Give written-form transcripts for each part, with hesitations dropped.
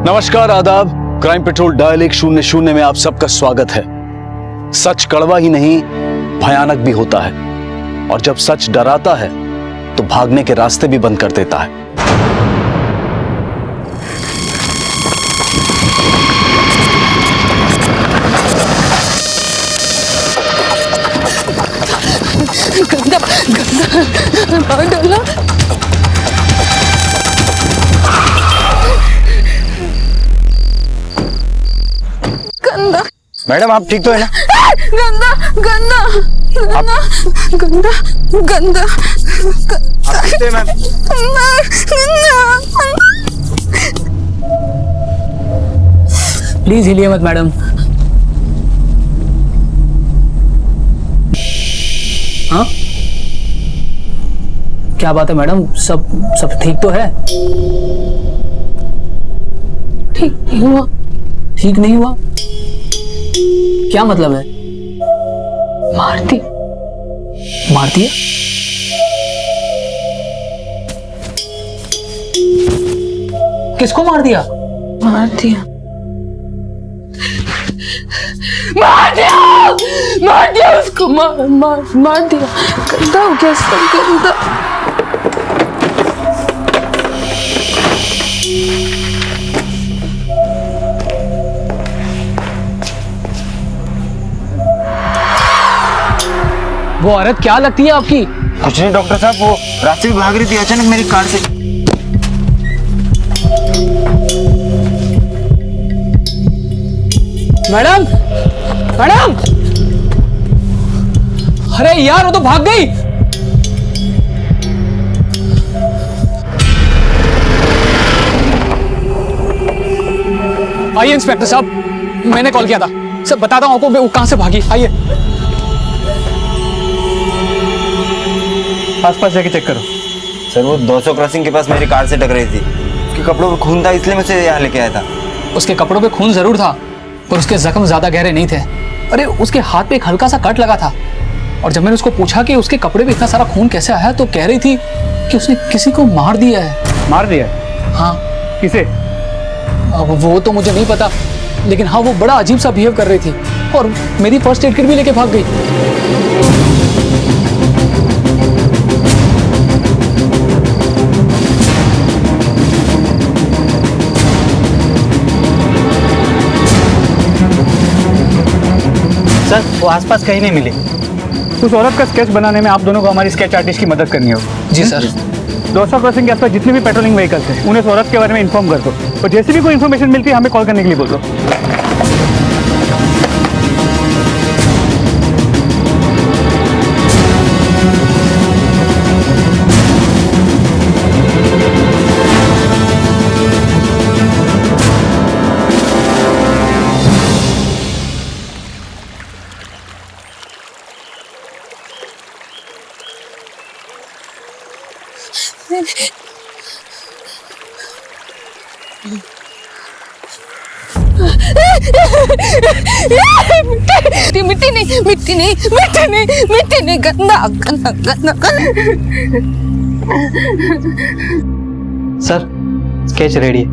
नमस्कार, आदाब। Crime petrol dial 100 में आप सबका स्वागत है। सच कड़वा ही नहीं, भयानक भी होता है, और जब सच डराता है तो भागने के रास्ते भी बंद कर देता है। गंदा गंदा बाहर डाला। गंदा। मैडम, आप ठीक तो है ना? गंदा गंदा गंदा गंदा गंदा आप ठीक है मैम? प्लीज हिलिए मत मैडम। हाँ, क्या बात है मैडम? सब ठीक तो है? ठीक नहीं हुआ। ठीक नहीं हुआ? क्या मतलब है? मारती मारती है? किसको मार दिया? मार दिया मार दिया मार दिया उसको। मार दिया। गंदा हो गया सब, गंदा। वो औरत क्या लगती है आपकी? कुछ नहीं डॉक्टर साहब, वो रास्ते में भाग रही थी, अचानक मेरी कार से। Madam, madam! अरे यार, वो तो भाग गई। आइए इंस्पेक्टर साहब, मैंने कॉल किया था। सब बताता हूँ आपको वो कहां से भागी। आइए। आसपास जाके चेक करो। सर, वो 200 क्रॉसिंग के पास मेरी कार से टकराई थी। उसके कपड़ों में खून था, इसलिए मैं उसे यहाँ लेके आया था। उसके कपड़ों पे खून जरूर था, पर उसके जख्म ज्यादा गहरे नहीं थे। अरे, उसके हाथ पे एक हल्का सा कट लगा था, और जब मैंने उसको पूछा कि उसके कपड़े पे इतना सारा खून कैसे आया, तो कह रही थी कि उसने किसी को मार दिया है। मार दिया? हाँ। किसे? अब वो तो मुझे नहीं पता, लेकिन हाँ, वो बड़ा अजीब सा बिहेव कर रही थी, और मेरी फर्स्ट एड किट भी लेके भाग गई। सर, वो आसपास कहीं नहीं मिली। उस औरत का स्केच बनाने में आप दोनों को हमारी स्केच आर्टिस्ट की मदद करनी होगी। जी सर। 200 क्रॉसिंग के आसपास जितने भी पेट्रोलिंग व्हीकल्स हैं, उन्हें उस औरत के बारे में इन्फॉर्म कर दो, और जैसे भी कोई इन्फॉर्मेशन मिलती है हमें कॉल करने के लिए बोल दो। मिट्टी नहीं, मिट्टी नहीं, मिट्टी नहीं, मिट्टी नहीं। गंदा गंदा गंदा गंदा। सर, स्केच रेडी है।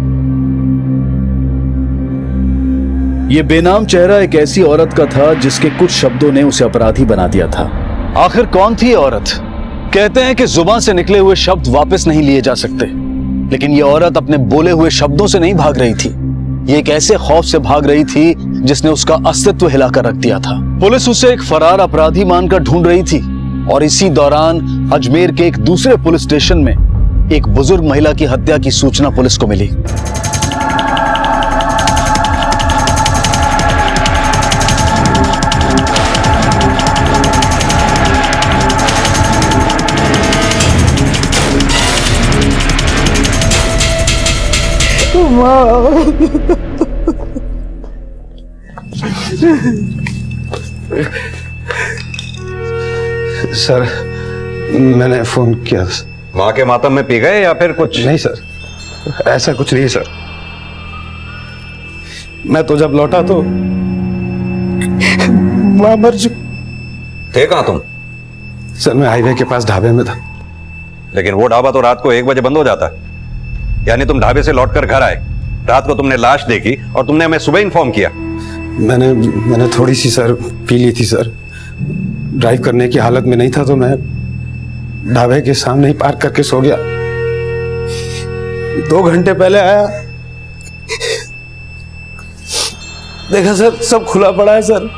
ये बेनाम चेहरा एक ऐसी औरत का था जिसके कुछ शब्दों ने उसे अपराधी बना दिया था। आखिर कौन थी ये औरत? कहते हैं कि जुबान से निकले हुए शब्द वापस नहीं लिए जा सकते, लेकिन ये औरत अपने बोले हुए शब्दों से नहीं भाग रही थी। ये एक ऐसे खौफ से भाग रही थी जिसने उसका अस्तित्व हिलाकर रख दिया था। पुलिस उसे एक फरार अपराधी मानकर ढूंढ रही थी, और इसी दौरान अजमेर के एक दूसरे पुलिस स्टेशन में एक बुजुर्ग महिला की हत्या की सूचना पुलिस को मिली। सर, मैंने फोन किया। वहां के मातम में पी गए या फिर कुछ? नहीं सर, ऐसा कुछ नहीं सर। मैं तो जब लौटा तो मां मर चुकी। थे कहां तुम? सर, मैं हाईवे के पास ढाबे में था। लेकिन वो ढाबा तो रात को 1 बजे बंद हो जाता है, यानी तुम ढाबे से लौटकर घर आए रात को तुमने लाश देखी और तुमने हमें सुबह इन्फॉर्म किया। मैंने थोड़ी सी सर पी ली थी सर। ड्राइव करने की हालत में नहीं था तो मैं ढाबे के सामने ही पार्क करके सो गया। 2 घंटे पहले आया, देखा सर सब खुला पड़ा है सर।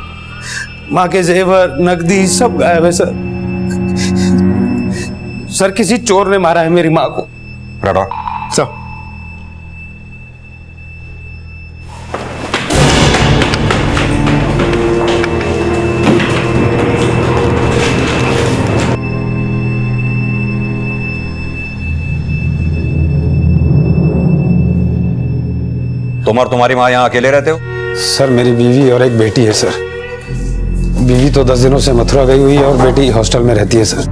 माँ के जेवर नकदी सब गायब है सर। सर किसी चोर ने मारा है मेरी माँ को। राठौर, सर तुम और तुम्हारी माँ यहाँ अकेले रहते हो? सर मेरी बीवी और एक बेटी है सर। बीवी तो 10 दिनों से मथुरा गई हुई है और बेटी हॉस्टल में रहती है सर।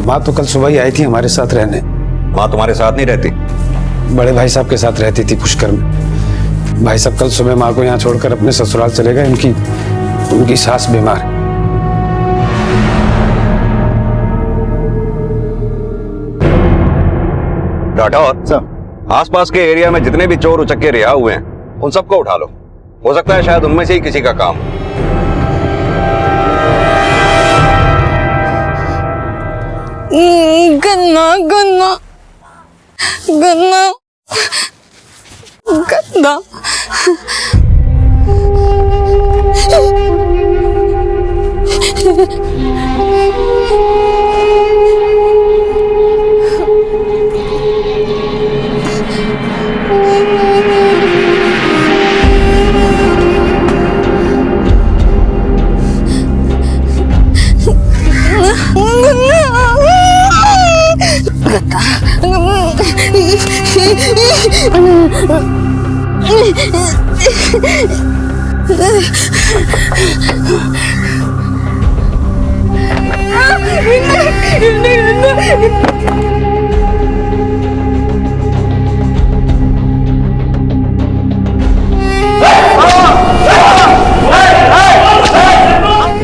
माँ तो कल सुबह ही आई थी हमारे साथ रहने। माँ तुम्हारे साथ नहीं रहती? बड़े भाई साहब के साथ रहती थी पुष्कर में। भाई साहब कल सुबह माँ को यहाँ छोड़कर अपने ससुराल चले गए। उनकी सास बीमार है। राठौर, आसपास के एरिया में जितने भी चोर उचक्के रिहा हुए हैं उन सबको उठा लो। हो सकता है शायद उनमें से ही किसी का काम हो। गन्ना गन्ना गन्ना गन्ना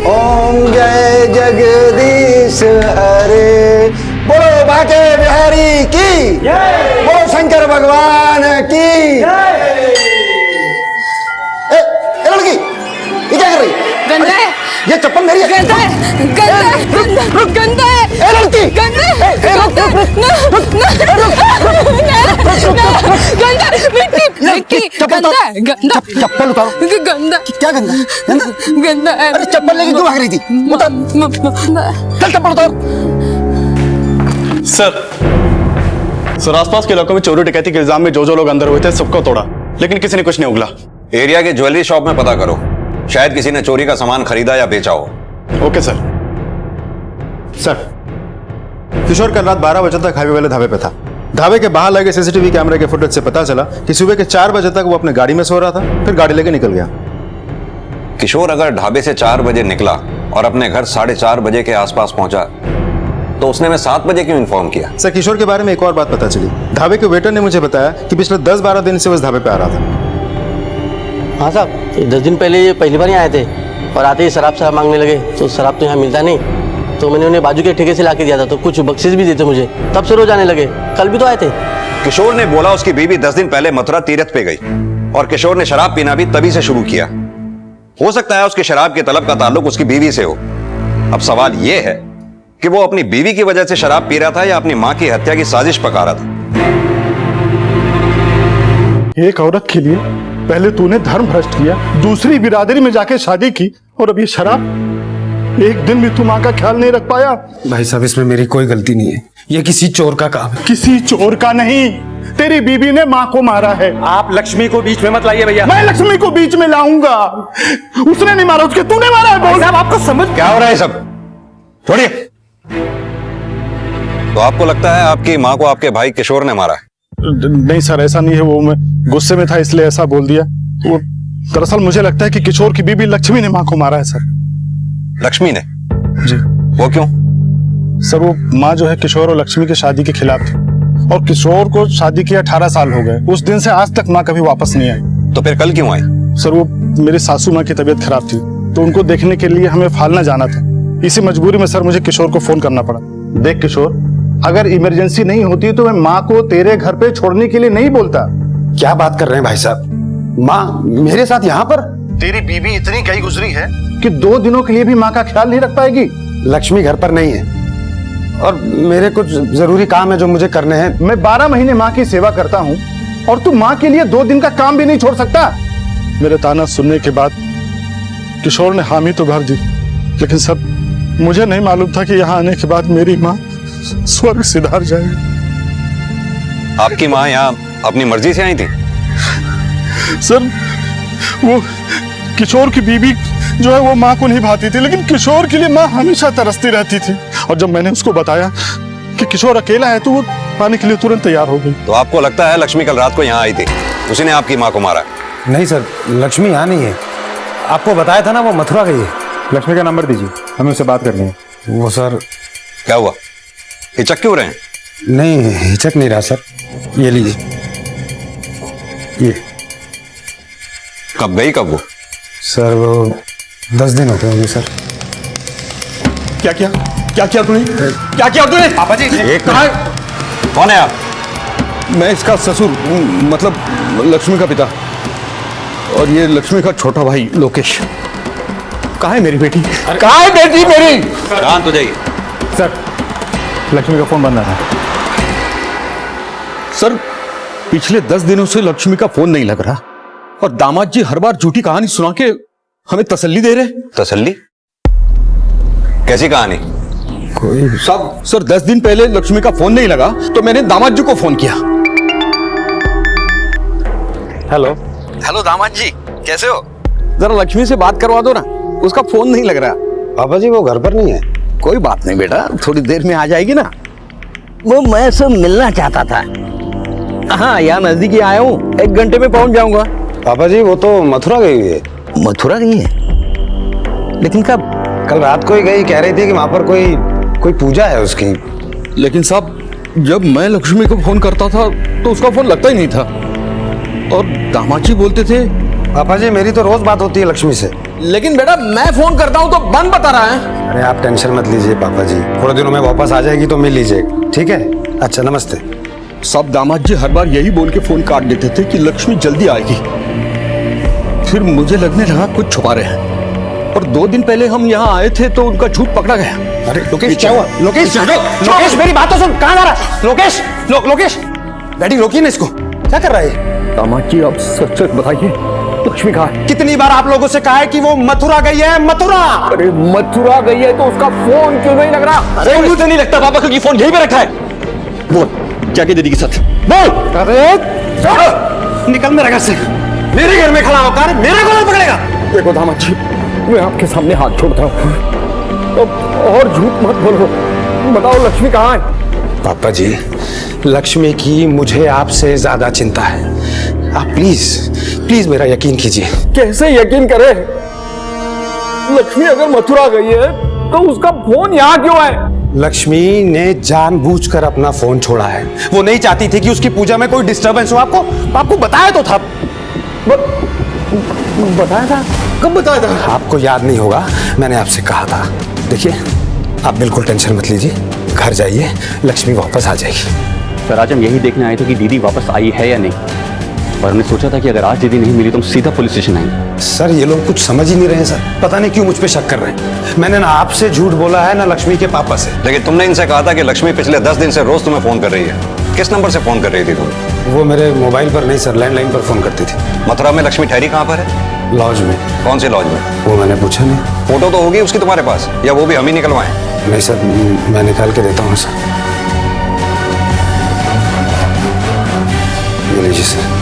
ओम जय जगदीश हरे। बोलो बाके बिहारी की, बोलो शंकर भगवान की। लड़की ये क्या कर रही? गंदा है। ये चप्पल मेरी है। गंदा है, गंदा है, गंदा गंदा है। लड़की गंदा है, गंदा गंदा मिट्टी मिट्टी गंदा है, गंदा। चप्पल उतारो। गंदा क्या गंदा? गंदा है। अरे चप्पल लेके क्यों भाग रही थी? चल चप्पल उतार। सर आसपास के इलाकों में चोरी डकैती के इल्जाम में जो लोग अंदर हुए थे सबको तोड़ा, लेकिन किसी ने कुछ नहीं उगला। एरिया के ज्वेलरी शॉप में पता करो, शायद किसी ने चोरी का सामान खरीदा या बेचा हो। Okay sir. किशोर कल रात 12 बजे तक हाईवे वाले ढाबे पे था। ढाबे के बाहर लगे सीसीटीवी कैमरे के फुटेज से पता चला कि सुबह के 4 बजे तक वो अपने गाड़ी में सो रहा था, फिर गाड़ी लेके निकल गया। किशोर अगर ढाबे से 4 बजे निकला और अपने घर 4:30 बजे के आसपास पहुंचा तो उसने हमें 7 बजे क्यों इन्फॉर्म किया? सर किशोर के बारे में एक और बात पता चली। ढाबे के वेटर ने मुझे बताया कि पिछले 10-12 दिन से वो इस ढाबे पे आ रहा था। हाँ साहब, 10 दिन पहले ये पहली बार ही आए थे और आते ही शराब मांगने लगे। तो शराब तो यहाँ मिलता नहीं, तो मैंने उन्हें बाजू के ठेके से ला के दिया था, तो कुछ बख्शीश भी देते मुझे। तब से रोज आने लगे। कल भी तो आए थे। किशोर ने बोला उसकी बीवी 10 दिन पहले मथुरा तीर्थ पे गई और किशोर ने शराब पीना भी तभी से शुरू किया। हो सकता है उसकी शराब की तलब का ताल्लुक उसकी बीवी से हो। अब सवाल यह है कि वो अपनी बीवी की वजह से शराब पी रहा था या अपनी मां की हत्या की साजिश पका रहा था। एक औरत के लिए पहले तूने धर्म भ्रष्ट किया, दूसरी बिरादरी में जाके शादी की, और अब ये शराब। एक दिन भी तू माँ का ख्याल नहीं रख पाया। भाई साहब इसमें मेरी कोई गलती नहीं है, ये किसी चोर का काम है। किसी चोर का नहीं, तेरी बीबी ने माँ को मारा है। आप लक्ष्मी को बीच में मत लाइए भैया। मैं लक्ष्मी को बीच में लाऊंगा। उसने नहीं मारा, उसके तूने मारा है। बोल साहब आपको समझ क्या हो रहा है सब? छोड़िए। तो आपको लगता है आपकी माँ को आपके भाई किशोर ने मारा है? नहीं सर, ऐसा नहीं है। वो मैं गुस्से में था इसलिए ऐसा बोल दिया। वो दरअसल मुझे लगता है कि किशोर की बीबी लक्ष्मी ने माँ को मारा है सर। लक्ष्मी ने? जी। वो क्यों? सर वो माँ जो है किशोर और लक्ष्मी की शादी के खिलाफ थी, और किशोर को शादी के 18 साल हो गए। उस दिन से आज तक माँ कभी वापस नहीं आई। तो फिर कल क्यों आई? सर वो मेरी सासू माँ की तबीयत खराब थी, तो उनको देखने के लिए हमें फालना जाना था। इसी मजबूरी में सर मुझे किशोर को फोन करना पड़ा। देख किशोर, अगर इमरजेंसी नहीं होती तो मैं माँ को तेरे घर पे छोड़ने के लिए नहीं बोलता। क्या बात कर रहे हैं भाई साहब? माँ मेरे साथ यहाँ पर? तेरी बीवी इतनी गई गुजरी है कि 2 दिनों के लिए भी माँ का ख्याल नहीं रख पाएगी। लक्ष्मी घर पर नहीं है और मेरे कुछ जरूरी काम है जो मुझे करने हैं। मैं 12 महीने माँ की सेवा करता हूँ और तू माँ के लिए 2 दिन का काम भी नहीं छोड़ सकता। मेरे ताना सुनने के बाद किशोर ने हामी तो भर दी, लेकिन सब मुझे नहीं मालूम था कि यहाँ आने के बाद मेरी माँ स्वर्ग सिधार जाएगी। आपकी माँ यहाँ अपनी मर्जी से आई थी? सर वो किशोर की बीवी जो है वो माँ को नहीं भाती थी, लेकिन किशोर के लिए माँ हमेशा तरसती रहती थी। और जब मैंने उसको बताया कि किशोर अकेला है तो वो आने के लिए तुरंत तैयार हो गई। तो आपको लगता है लक्ष्मी कल रात को यहाँ आई थी, उसी ने आपकी माँ को मारा? नहीं सर, लक्ष्मी यहाँ नहीं है। आपको बताया था ना वो मथुरा गई है। लक्ष्मी का नंबर दीजिए, हमें उससे बात करनी है। वो सर क्या हुआ, हिचक क्यों रहे हैं? नहीं हिचक नहीं रहा सर। ये लीजिए। ये कब गई, कब वो? सर वो 10 दिन होते होंगे सर। क्या किया तूने? क्या किया तूने? पापा जी एक कहाँ? कौन है आप? मैं इसका ससुर, मतलब लक्ष्मी का पिता, और ये लक्ष्मी का छोटा भाई लोकेश। कहाँ है मेरी बेटी? कहाँ है बेटी मेरी? शांत हो जाइए। सर लक्ष्मी का फोन बंद आ रहा है। सर पिछले 10 दिनों से लक्ष्मी का फोन नहीं लग रहा और दामाद जी हर बार झूठी कहानी सुना के हमें तसल्ली दे रहे। तसल्ली? कैसी कहानी? कोई सर 10 दिन पहले लक्ष्मी का फोन नहीं लगा तो मैंने दामाद जी को फोन किया। हेलो हेलो दामाद जी, कैसे हो? जरा लक्ष्मी से बात करवा दो ना, उसका फोन नहीं लग रहा। पापा जी वो घर पर नहीं है। कोई बात नहीं बेटा, थोड़ी देर में आ जाएगी ना। वो मैं सब मिलना चाहता था। हाँ यहाँ नजदीक ही आया हूँ, 1 घंटे में पहुंच जाऊंगा। पापा जी वो तो मथुरा गई हुई है। मथुरा गई है? लेकिन कब? कल रात को ही गई, कह रही थी कि वहां पर कोई पूजा है उसकी। लेकिन साहब जब मैं लक्ष्मी को फोन करता था तो उसका फोन लगता ही नहीं था और दामाद जी बोलते थे। पापा जी मेरी तो रोज बात होती है लक्ष्मी से। लेकिन बेटा मैं फोन करता हूँ तो बंद बता रहा है। अरे आप टेंशन मत लीजिए पापा जी, थोड़े दिनों में वापस आ जाएगी तो मिल लीजिए, ठीक है? अच्छा नमस्ते। सब दामाद जी हर बार यही बोल के फोन काट देते थे कि लक्ष्मी जल्दी आएगी। फिर मुझे लगने लगा कुछ छुपा रहे हैं और 2 दिन पहले हम यहाँ आए थे तो उनका झूठ पकड़ा गया। अरे लोकेश क्या हुआ? लोकेश मेरी बात तो सुन, कहाँ जा रहा है? लोकेश डैडी रोकिए ना इसको, क्या कर रहा है? दामाद जी आप सच सच बताइए, लक्ष्मी कहाँ है? कितनी बार आप लोगों से कहा है कि वो मथुरा गई है, मथुरा। अरे मथुरा गई है तो उसका फोन क्यों नहीं लग रहा? अरे मुझे नहीं लगता पापा, क्योंकि फोन यहीं पे रखा है। बोल क्या दीदी के साथ बोल। अरे निकल मेरे घर से, मेरे घर में खड़ा होकर मेरा कौन पकड़ेगा? देखो दामाद जी मैं आपके सामने हाथ जोड़ता हूँ, और झूठ मत बोलो, बताओ लक्ष्मी कहाँ है? पापा जी लक्ष्मी की मुझे आपसे ज्यादा चिंता है। आप प्लीज मेरा यकीन कीजिए। कैसे यकीन करे? लक्ष्मी अगर मथुरा गई है तो उसका फोन यहाँ क्यों है? लक्ष्मी ने जानबूझकर अपना फोन छोड़ा है। वो नहीं चाहती थी कि उसकी पूजा में कोई डिस्टरबेंस हो। आपको बताया तो था। बताया था? कब बताया था? आपको याद नहीं होगा, मैंने आपसे कहा था। देखिए आप बिल्कुल टेंशन मत लीजिए, घर जाइए, लक्ष्मी वापस आ जाएगी। सर आज हम यही देखने आए थे कि दीदी वापस आई है या नहीं, और हमने सोचा था कि अगर आज दीदी नहीं मिली तो हम सीधा पुलिस स्टेशन आएंगे। सर ये लोग कुछ समझ ही नहीं रहे हैं सर, पता नहीं क्यों मुझ पे शक कर रहे हैं। मैंने ना आपसे झूठ बोला है ना लक्ष्मी के पापा से। लेकिन तुमने इनसे कहा था कि लक्ष्मी पिछले 10 दिन से रोज तुम्हें फोन कर रही है। किस नंबर से फोन कर रही थी तुम? वो मेरे मोबाइल पर नहीं सर, लैंडलाइन पर फोन करती थी। मथुरा में लक्ष्मी ठहरी कहाँ पर है? लॉज में। कौन से लॉज में? वो मैंने पूछा नहीं। फोटो तो होगी उसकी तुम्हारे पास, या वो भी हम ही निकलवाएं? नहीं सर, मैं निकाल के देता हूँ सर। ये लीजिए सर।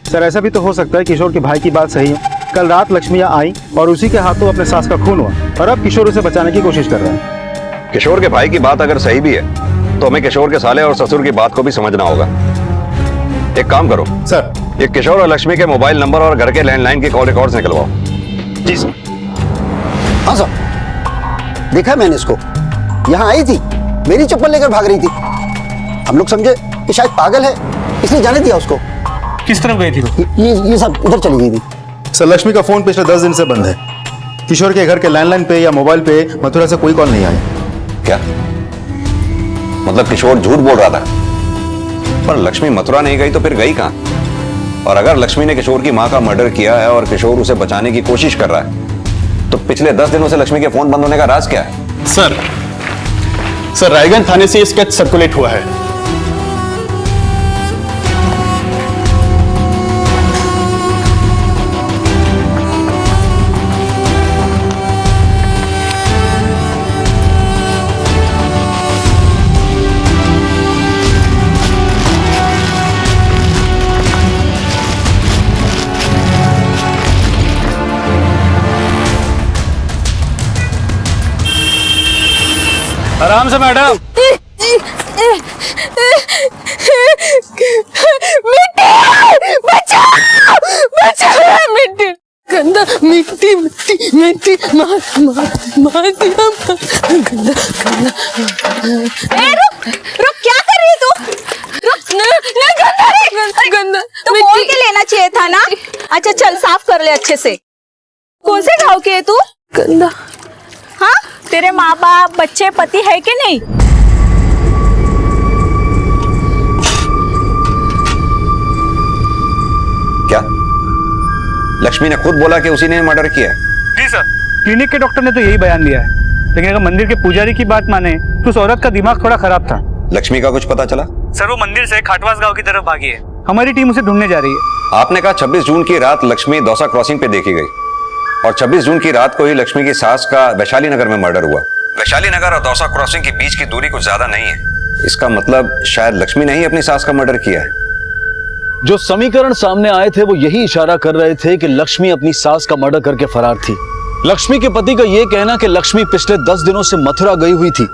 सर ऐसा भी तो हो सकता है किशोर के भाई की बात सही है। कल रात लक्ष्मी यहाँ आई और उसी के हाथों अपने सास का खून हुआ और अब किशोर उसे बचाने की कोशिश कर रहा है। किशोर के भाई की बात अगर सही भी है तो हमें किशोर के साले और ससुर की बात को भी समझना होगा। एक काम करो सर, ये किशोर और लक्ष्मी के मोबाइल नंबर और घर के लैंडलाइन के कॉल रिकॉर्ड्स निकलवाओ। जी सर। हाँ सर, देखा मैंने इसको, यहाँ आई थी, मेरी चप्पल लेकर भाग रही थी। हम लोग समझे कि शायद पागल है, इसलिए जाने दिया उसको। किस तरफ गई थी वो? ये सब उधर चली गई थी। सर लक्ष्मी का फोन पिछले 10 दिन से बंद है। किशोर के घर के लैंडलाइन पे या मोबाइल पे मथुरा से कोई कॉल नहीं आया। क्या मतलब किशोर झूठ बोल रहा था? पर लक्ष्मी मथुरा नहीं गई तो फिर गई कहां? और अगर लक्ष्मी ने किशोर की मां का मर्डर किया है और किशोर उसे बचाने की कोशिश कर रहा है तो पिछले 10 दिनों से लक्ष्मी के फोन बंद होने का राज क्या है? सर रायगंज थाने से ये स्केच सर्कुलेट हुआ है। आराम से मैडम। मिट्टी गंदा, मिट्टी मिट्टी मिट्टी मार दिया गंदा गंदा। रुक रुक, क्या कर रही है तू? रुक गंदा तो बोल के लेना चाहिए था ना। अच्छा चल साफ कर ले अच्छे से। कौन से गाँव की है तू? गंदा। हाँ, तेरे माँ बाप बच्चे पति है कि नहीं? क्या लक्ष्मी ने खुद बोला कि उसी ने मर्डर किया? जी सर, क्लिनिक के डॉक्टर ने तो यही बयान दिया है, लेकिन अगर मंदिर के पुजारी की बात माने तो उस औरत का दिमाग थोड़ा खराब था। लक्ष्मी का कुछ पता चला? सर वो मंदिर से खाटवास गांव की तरफ भागी है। हमारी टीम उसे ढूंढने जा रही है। आपने कहा 26 जून की रात लक्ष्मी दौसा क्रॉसिंग पे देखी गई और 26 जून की रात को ही लक्ष्मी की सास का वैशाली नगर में मर्डर हुआ। वैशाली नगर और दौसा क्रॉसिंग के बीच की दूरी कुछ ज्यादा नहीं है। इसका मतलब शायद लक्ष्मी ने ही अपनी सास का मर्डर किया है। जो समीकरण सामने आए थे वो यही इशारा कर रहे थे कि लक्ष्मी अपनी सास का मर्डर करके फरार थी। लक्ष्मी के पति का यह कहना कि लक्ष्मी पिछले 10 दिनों से मथुरा गई हुई थी,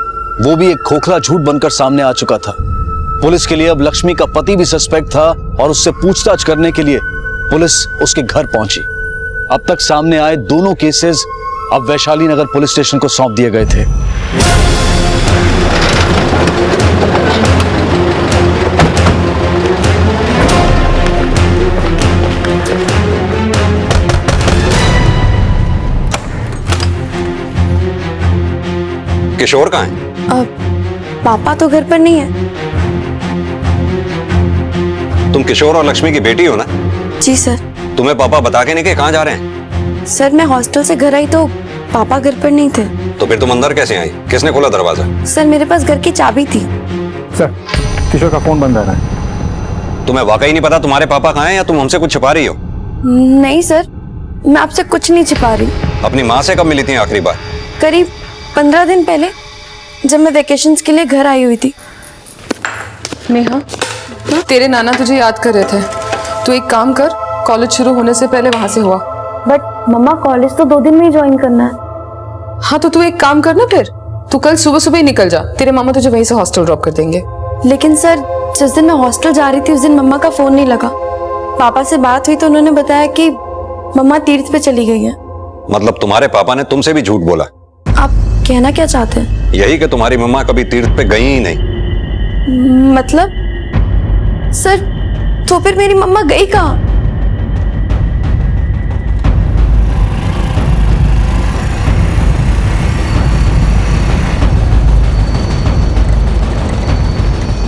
वो भी एक खोखला झूठ बनकर सामने आ चुका था। पुलिस के लिए अब लक्ष्मी का पति भी सस्पेक्ट था और उससे पूछताछ करने के लिए पुलिस उसके घर पहुंची। अब तक सामने आए दोनों केसेस अब वैशाली नगर पुलिस स्टेशन को सौंप दिए गए थे। किशोर कहाँ है? पापा तो घर पर नहीं है। तुम किशोर और लक्ष्मी की बेटी हो ना? जी सर। तुम्हें पापा बता के नहीं कि कहाँ जा रहे हैं? सर मैं हॉस्टल से घर आई तो पापा घर पर नहीं थे। तो फिर तुम अंदर कैसे आई? किसने खोला दरवाजा? सर मेरे पास घर की चाबी थी। सर किशोर का फोन बंद आ रहा है। तुम्हें वाकई नहीं पता तुम्हारे पापा कहाँ हैं या तुम हमसे कुछ छिपा रही हो? नहीं सर, मैं आपसे कुछ नहीं छिपा रही। अपनी माँ से कब मिली थी आखिरी बार? करीब 15 दिन पहले, जब मैं वेकेशंस के लिए घर आई हुई थी। नेहा, तेरे नाना तुझे याद कर रहे थे। तू एक काम कर, कॉलेज शुरू होने से पहले वहां से हुआ। बट मम्मा कॉलेज तो 2 दिन में ही ज्वाइन करना है। हाँ तो तू एक काम कर ना, फिर तू कल सुबह सुबह ही निकल जा। तेरे मामा तुझे वहीं से हॉस्टल ड्रॉप कर देंगे। लेकिन सर जिस दिन मैं हॉस्टल जा रही थी उस दिन मम्मा का फोन नहीं लगा। पापा से बात हुई तो उन्होंने बताया कि मम्मा तीर्थ पे चली गई है। मतलब तुम्हारे पापा ने तुमसे भी झूठ बोला? आप कहना क्या चाहते हैं? यही कि तुम्हारी मम्मा कभी तीर्थ पे गई ही नहीं। मतलब सर तो फिर मेरी मम्मा गई कहाँ?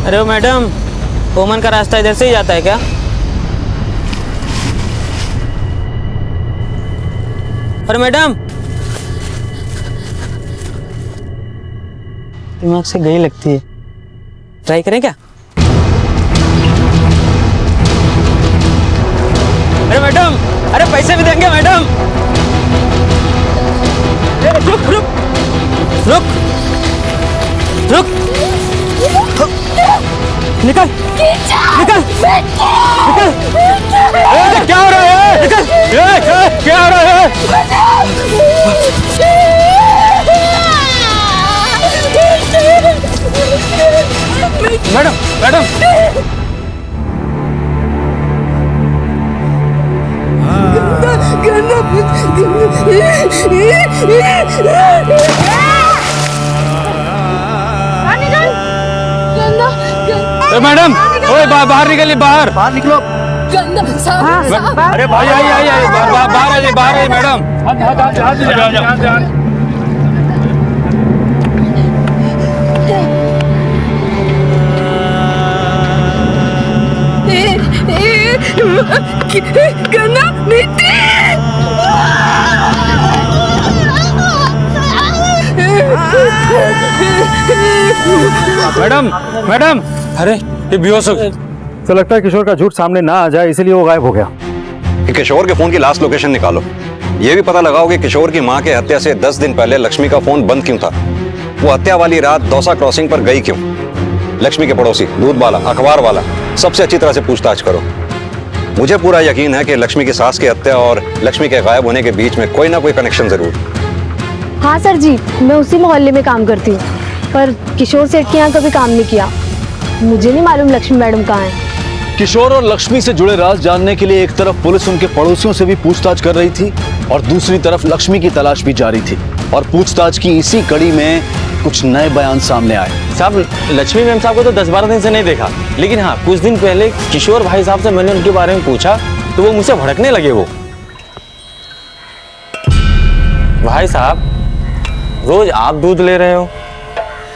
अरे वो मैडम, ओमन का रास्ता इधर से ही जाता है क्या? अरे मैडम, दिमाग से गई लगती है, ट्राई करें क्या? अरे मैडम, अरे पैसे भी देंगे मैडम। रुक रुक रुक रुक, निकल निकल निकल। क्या हो रहा है? निकल। क्या हो रहा है? मैडम मैडम, मैडम, ओए बाहर निकलिए, बाहर निकलो। अरे भाई आई बाहर आई मैडम। गन्ना मिट्टी। मैडम मैडम, अरे ये बेहोश हो गया। तो लगता है किशोर का झूठ सामने ना आ जाए इसलिए वो गायब हो गया। किशोर के फोन की लास्ट लोकेशन निकालो। ये भी पता लगाओ कि किशोर की मां के हत्या से 10 दिन पहले लक्ष्मी का फोन बंद क्यों था। वो हत्या वाली रात दौसा क्रॉसिंग पर गई क्यों। लक्ष्मी के पड़ोसी, दूध वाला, अखबार वाला, सबसे अच्छी तरह से पूछताछ करो। मुझे पूरा यकीन है कि लक्ष्मी की सास की हत्या और लक्ष्मी के गायब होने के बीच में कोई ना कोई कनेक्शन जरूर। हाँ सर जी, मैं उसी मोहल्ले में काम करती हूँ, पर किशोर सेठ के यहाँ कभी काम नहीं किया। मुझे नहीं मालूम लक्ष्मी मैडम कहाँ है। किशोर और लक्ष्मी से जुड़े राज जानने के लिए एक तरफ पुलिस उनके पड़ोसियों से भी पूछताछ कर रही थी और दूसरी तरफ लक्ष्मी की तलाश भी जारी थी। और पूछताछ की इसी कड़ी में कुछ नए बयान सामने आए। साहब, लक्ष्मी मैम साहब को तो 10-12 दिन से नहीं देखा, लेकिन हाँ कुछ दिन पहले किशोर भाई साहब से मैंने उनके बारे में पूछा तो वो मुझसे भड़कने लगे। वो भाई साहब, रोज आप दूध ले रहे हो,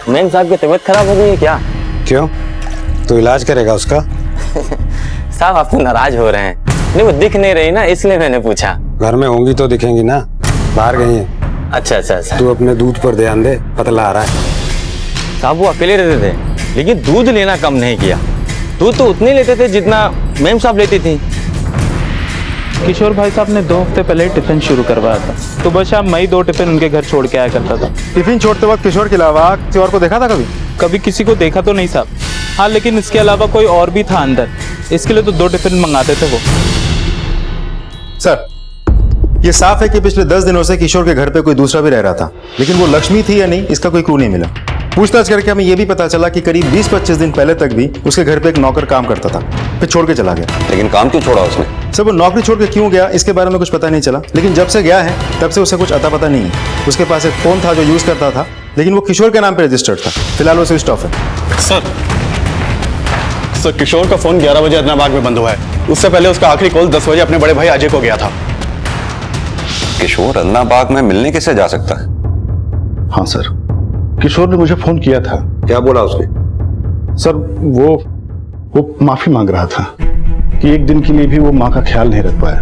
मैम साहब की तबीयत खराब हो गई है क्या? क्यों, तो इलाज करेगा उसका? साहब आप तो नाराज हो रहे हैं। नहीं, वो दिख नहीं रही ना, इसलिए मैंने पूछा। घर में होंगी तो दिखेंगी ना, बाहर गई है। अच्छा। तू अपने दूध पर ध्यान दे, पतला आ रहा है। साहब वो अकेले रहते थे, लेकिन दूध लेना कम नहीं किया। दूध तो उतने लेते थे जितना मैम साहब लेती थी। किशोर भाई साहब ने 2 हफ्ते पहले टिफिन शुरू करवाया था, तो बस शाम मैं ही 2 टिफिन उनके घर छोड़ के आया करता था। टिफिन छोड़ते वक्त किशोर के अलावा किसी और को देखा था कभी? कभी किसी को देखा तो नहीं साहब। हाँ, लेकिन इसके अलावा कोई और भी था अंदर, इसके लिए तो 2 टिफिन मंगाते थे वो। सर, ये साफ है कि पिछले 10 दिनों से किशोर के घर पे कोई दूसरा भी रह रहा था, लेकिन वो लक्ष्मी थी या नहीं इसका कोई क्लू नहीं मिला। पूछताछ करके हमें ये भी पता चला कि करीब 20-25 दिन पहले तक भी उसके घर पे एक नौकर काम करता था, फिर छोड़ के चला गया। लेकिन काम क्यों छोड़ा उसने? सर, वो नौकरी छोड़ के क्यों गया इसके बारे में कुछ पता नहीं चला, लेकिन जब से गया है तब से उसे कुछ अता पता नहीं है। उसके पास एक फोन था जो यूज करता था, लेकिन वो किशोर के नाम पे रजिस्टर्ड था। फिलहाल वो स्विच ऑफ है। सर, किशोर का फोन 11 बजे अदनाबाग में बंद हुआ है। उससे पहले उसका आखिरी कॉल 10 बजे अपने बड़े भाई अजय को गया था। किशोर अदनाबाग में मिलने किससे जा सकता है? हाँ सर, किशोर ने मुझे फोन किया था। क्या बोला उसने? सर, वो माफी मांग रहा था कि एक दिन के लिए भी वो माँ का ख्याल नहीं रख पाया।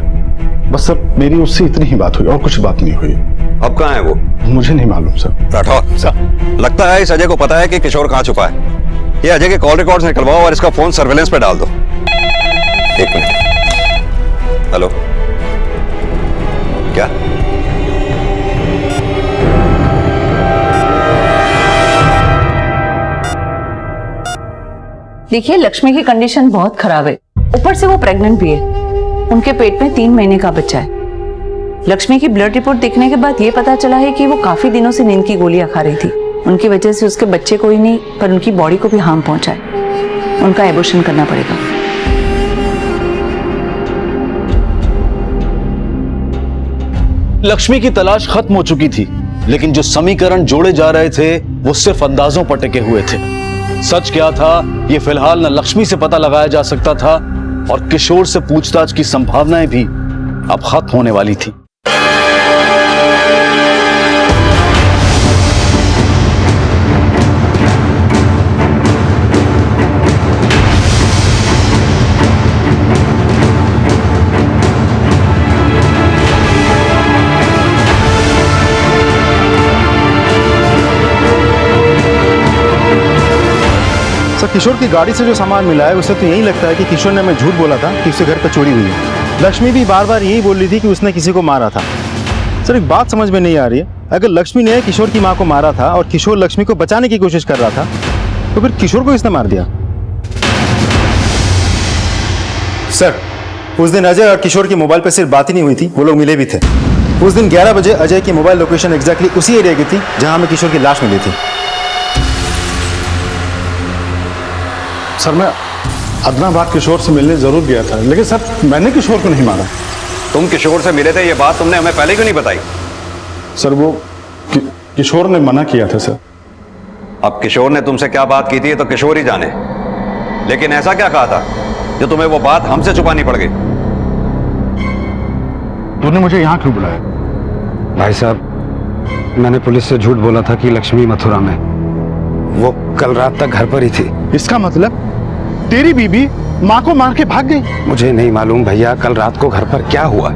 बस सर, मेरी उससे इतनी ही बात हुई और कुछ बात नहीं हुई। अब कहाँ है वो? मुझे नहीं मालूम सर। राठौर सर, लगता है इस अजय को पता है कि किशोर कहाँ छुपा है। ये अजय के कॉल रिकॉर्ड्स निकलवाओ और इसका फोन सर्वेलेंस पे डाल दो। 1 मिनट। हेलो, क्या? देखिए, लक्ष्मी की कंडीशन बहुत खराब है, ऊपर से वो प्रेग्नेंट भी है। उनके पेट में 3 महीने का बच्चा है। लक्ष्मी की ब्लड रिपोर्ट देखने के बाद ये पता चला है कि वो काफी दिनों से नींद की गोलियां खा रही थी। उनकी वजह से उसके बच्चे को ही नहीं पर उनकी बॉडी को भी हार्म पहुंचा है। उनका एबॉर्शन करना पड़ेगा। लक्ष्मी की तलाश खत्म हो चुकी थी, लेकिन जो समीकरण जोड़े जा रहे थे वो सिर्फ अंदाजों पर टिके हुए थे। सच क्या था ये फिलहाल न लक्ष्मी से पता लगाया जा सकता था और किशोर से पूछताछ की संभावनाएं भी अब खत्म होने वाली थी। सर, किशोर की गाड़ी से जो सामान मिला है उससे तो यही लगता है कि किशोर ने हमें झूठ बोला था कि उसके घर पर चोरी हुई है। लक्ष्मी भी बार बार यही बोल रही थी कि उसने किसी को मारा था। सर, एक बात समझ में नहीं आ रही है, अगर लक्ष्मी ने किशोर की मां को मारा था और किशोर लक्ष्मी को बचाने की कोशिश कर रहा था, तो फिर किशोर को किसने मार दिया? सर, उस दिन अजय और किशोर की मोबाइल पर सिर्फ बात ही नहीं हुई थी, वो लोग मिले भी थे। उस दिन 11 बजे अजय की मोबाइल लोकेशन एग्जैक्टली उसी एरिया की थी जहां हमें किशोर की लाश मिली थी। सर, मैं अदनाबाद किशोर से मिलने जरूर गया था, लेकिन सर मैंने किशोर को नहीं मारा। तुम किशोर से मिले थे, ये बात तुमने हमें पहले क्यों नहीं बताई? सर, वो किशोर ने मना किया था सर। अब किशोर ने तुमसे क्या बात की थी तो किशोर ही जाने, लेकिन ऐसा क्या कहा था जो तुम्हें वो बात हमसे छुपानी पड़ गई? तूने मुझे यहाँ क्यों बुलाया? भाई साहब, मैंने पुलिस से झूठ बोला था कि लक्ष्मी मथुरा में, वो कल रात तक घर पर ही थी। इसका मतलब तेरी बीबी माँ को मार के भाग गई? मुझे नहीं मालूम भैया कल रात को घर पर क्या हुआ।